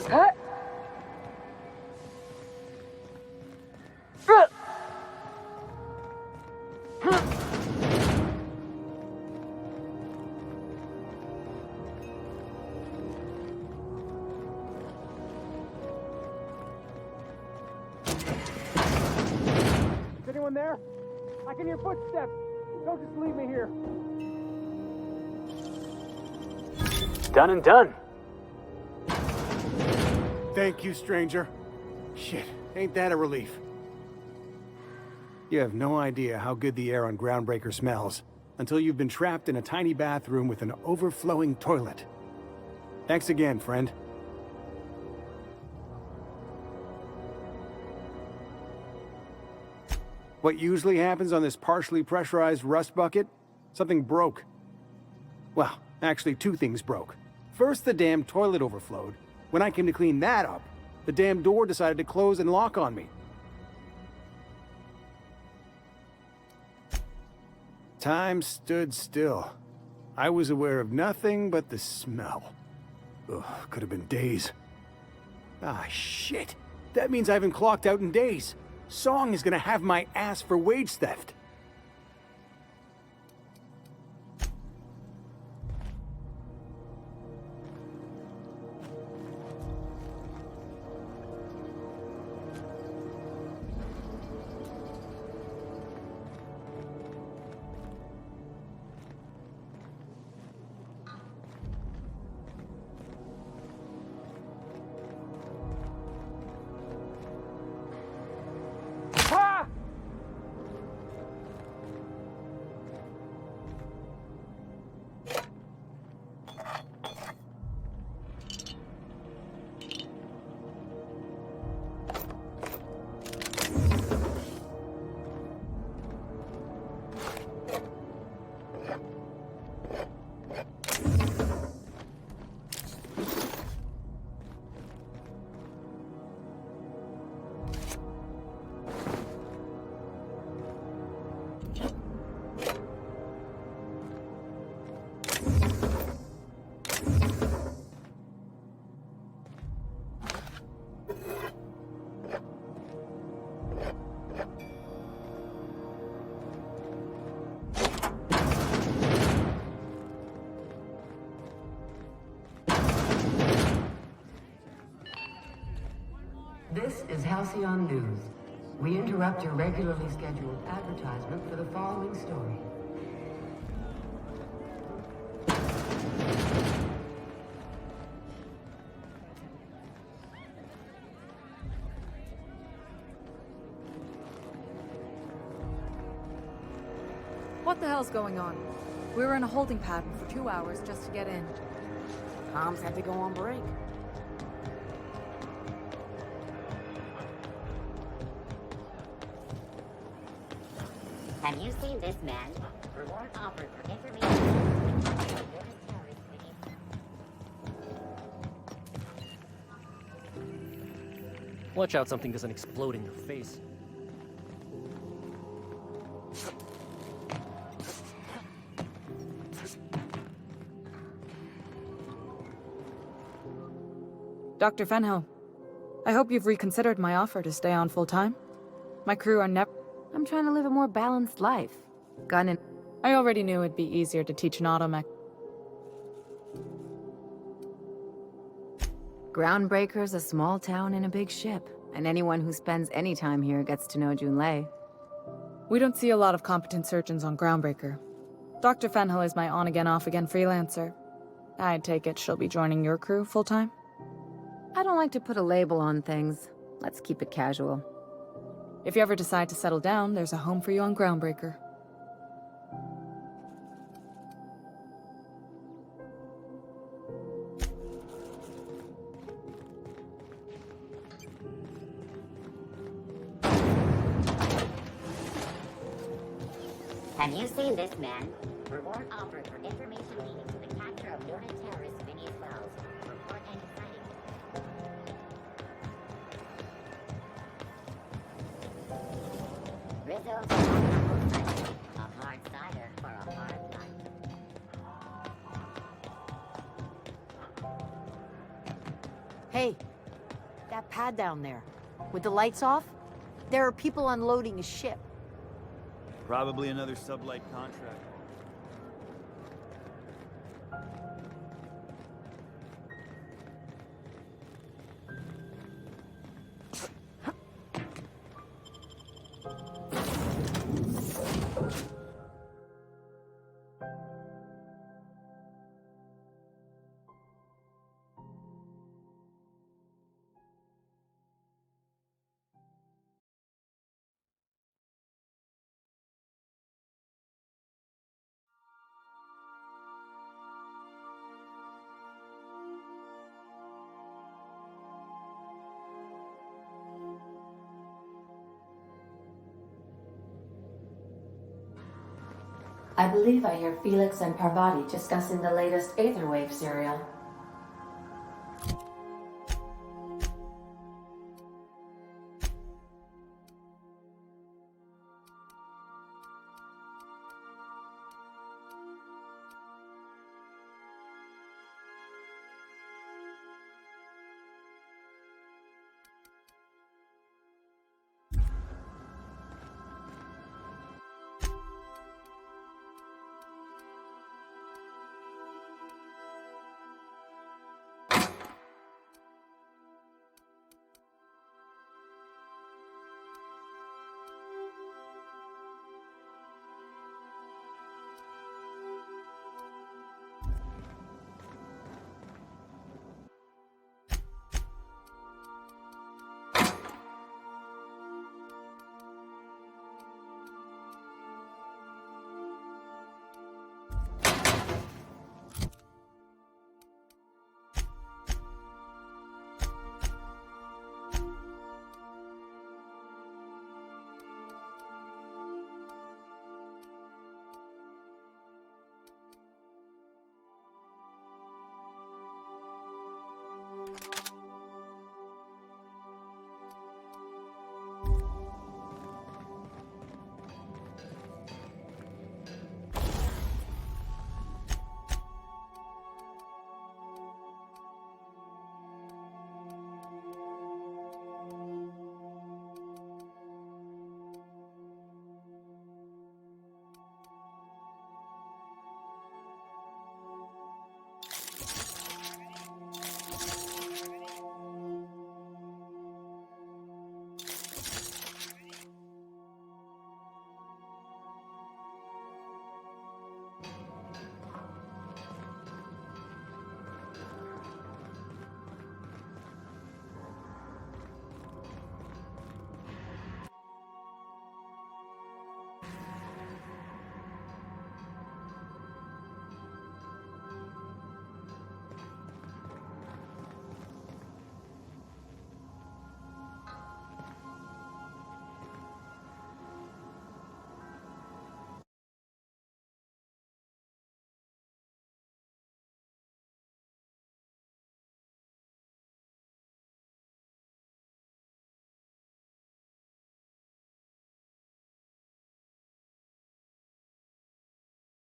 Is anyone there? I can hear footsteps. Don't just leave me here. Done and done. Thank you, stranger. Shit, ain't that a relief? You have no idea how good the air on Groundbreaker smells until you've been trapped in a tiny bathroom with an overflowing toilet. Thanks again, friend. What usually happens on this partially pressurized rust bucket? Something broke. Well, actually 2 things broke. First, the damn toilet overflowed. When I came to clean that up, the damn door decided to close and lock on me. Time stood still. I was aware of nothing but the smell. Ugh, could have been days. Ah, shit. That means I haven't clocked out in days. Song is gonna have my ass for wage theft. This is Halcyon News. We interrupt your regularly scheduled advertisement for the following story. What the hell's going on? We were in a holding pattern for 2 hours just to get in. Comms had to go on break. Have you seen this man? Reward offered for information. Watch out something doesn't explode in your face. Dr. Fenhill, I hope you've reconsidered my offer to stay on full-time. My crew are never... I'm trying to live a more balanced life. Gun and... I already knew it'd be easier to teach an automech. Groundbreaker's a small town in a big ship, and anyone who spends any time here gets to know Junlei. We don't see a lot of competent surgeons on Groundbreaker. Dr. Fenhill is my on-again, off-again freelancer. I take it she'll be joining your crew full-time? I don't like to put a label on things. Let's keep it casual. If you ever decide to settle down, there's a home for you on Groundbreaker. Have you seen this man? Reward offered for information leading to the capture of noted terrorist Phineas Wells. Report any sightings. Rizzo's a hard cider for a hard life. Hey, pad down there. With the lights off, there are people unloading a ship. Probably another sublight contract. I believe I hear Felix and Parvati discussing the latest Aetherwave serial.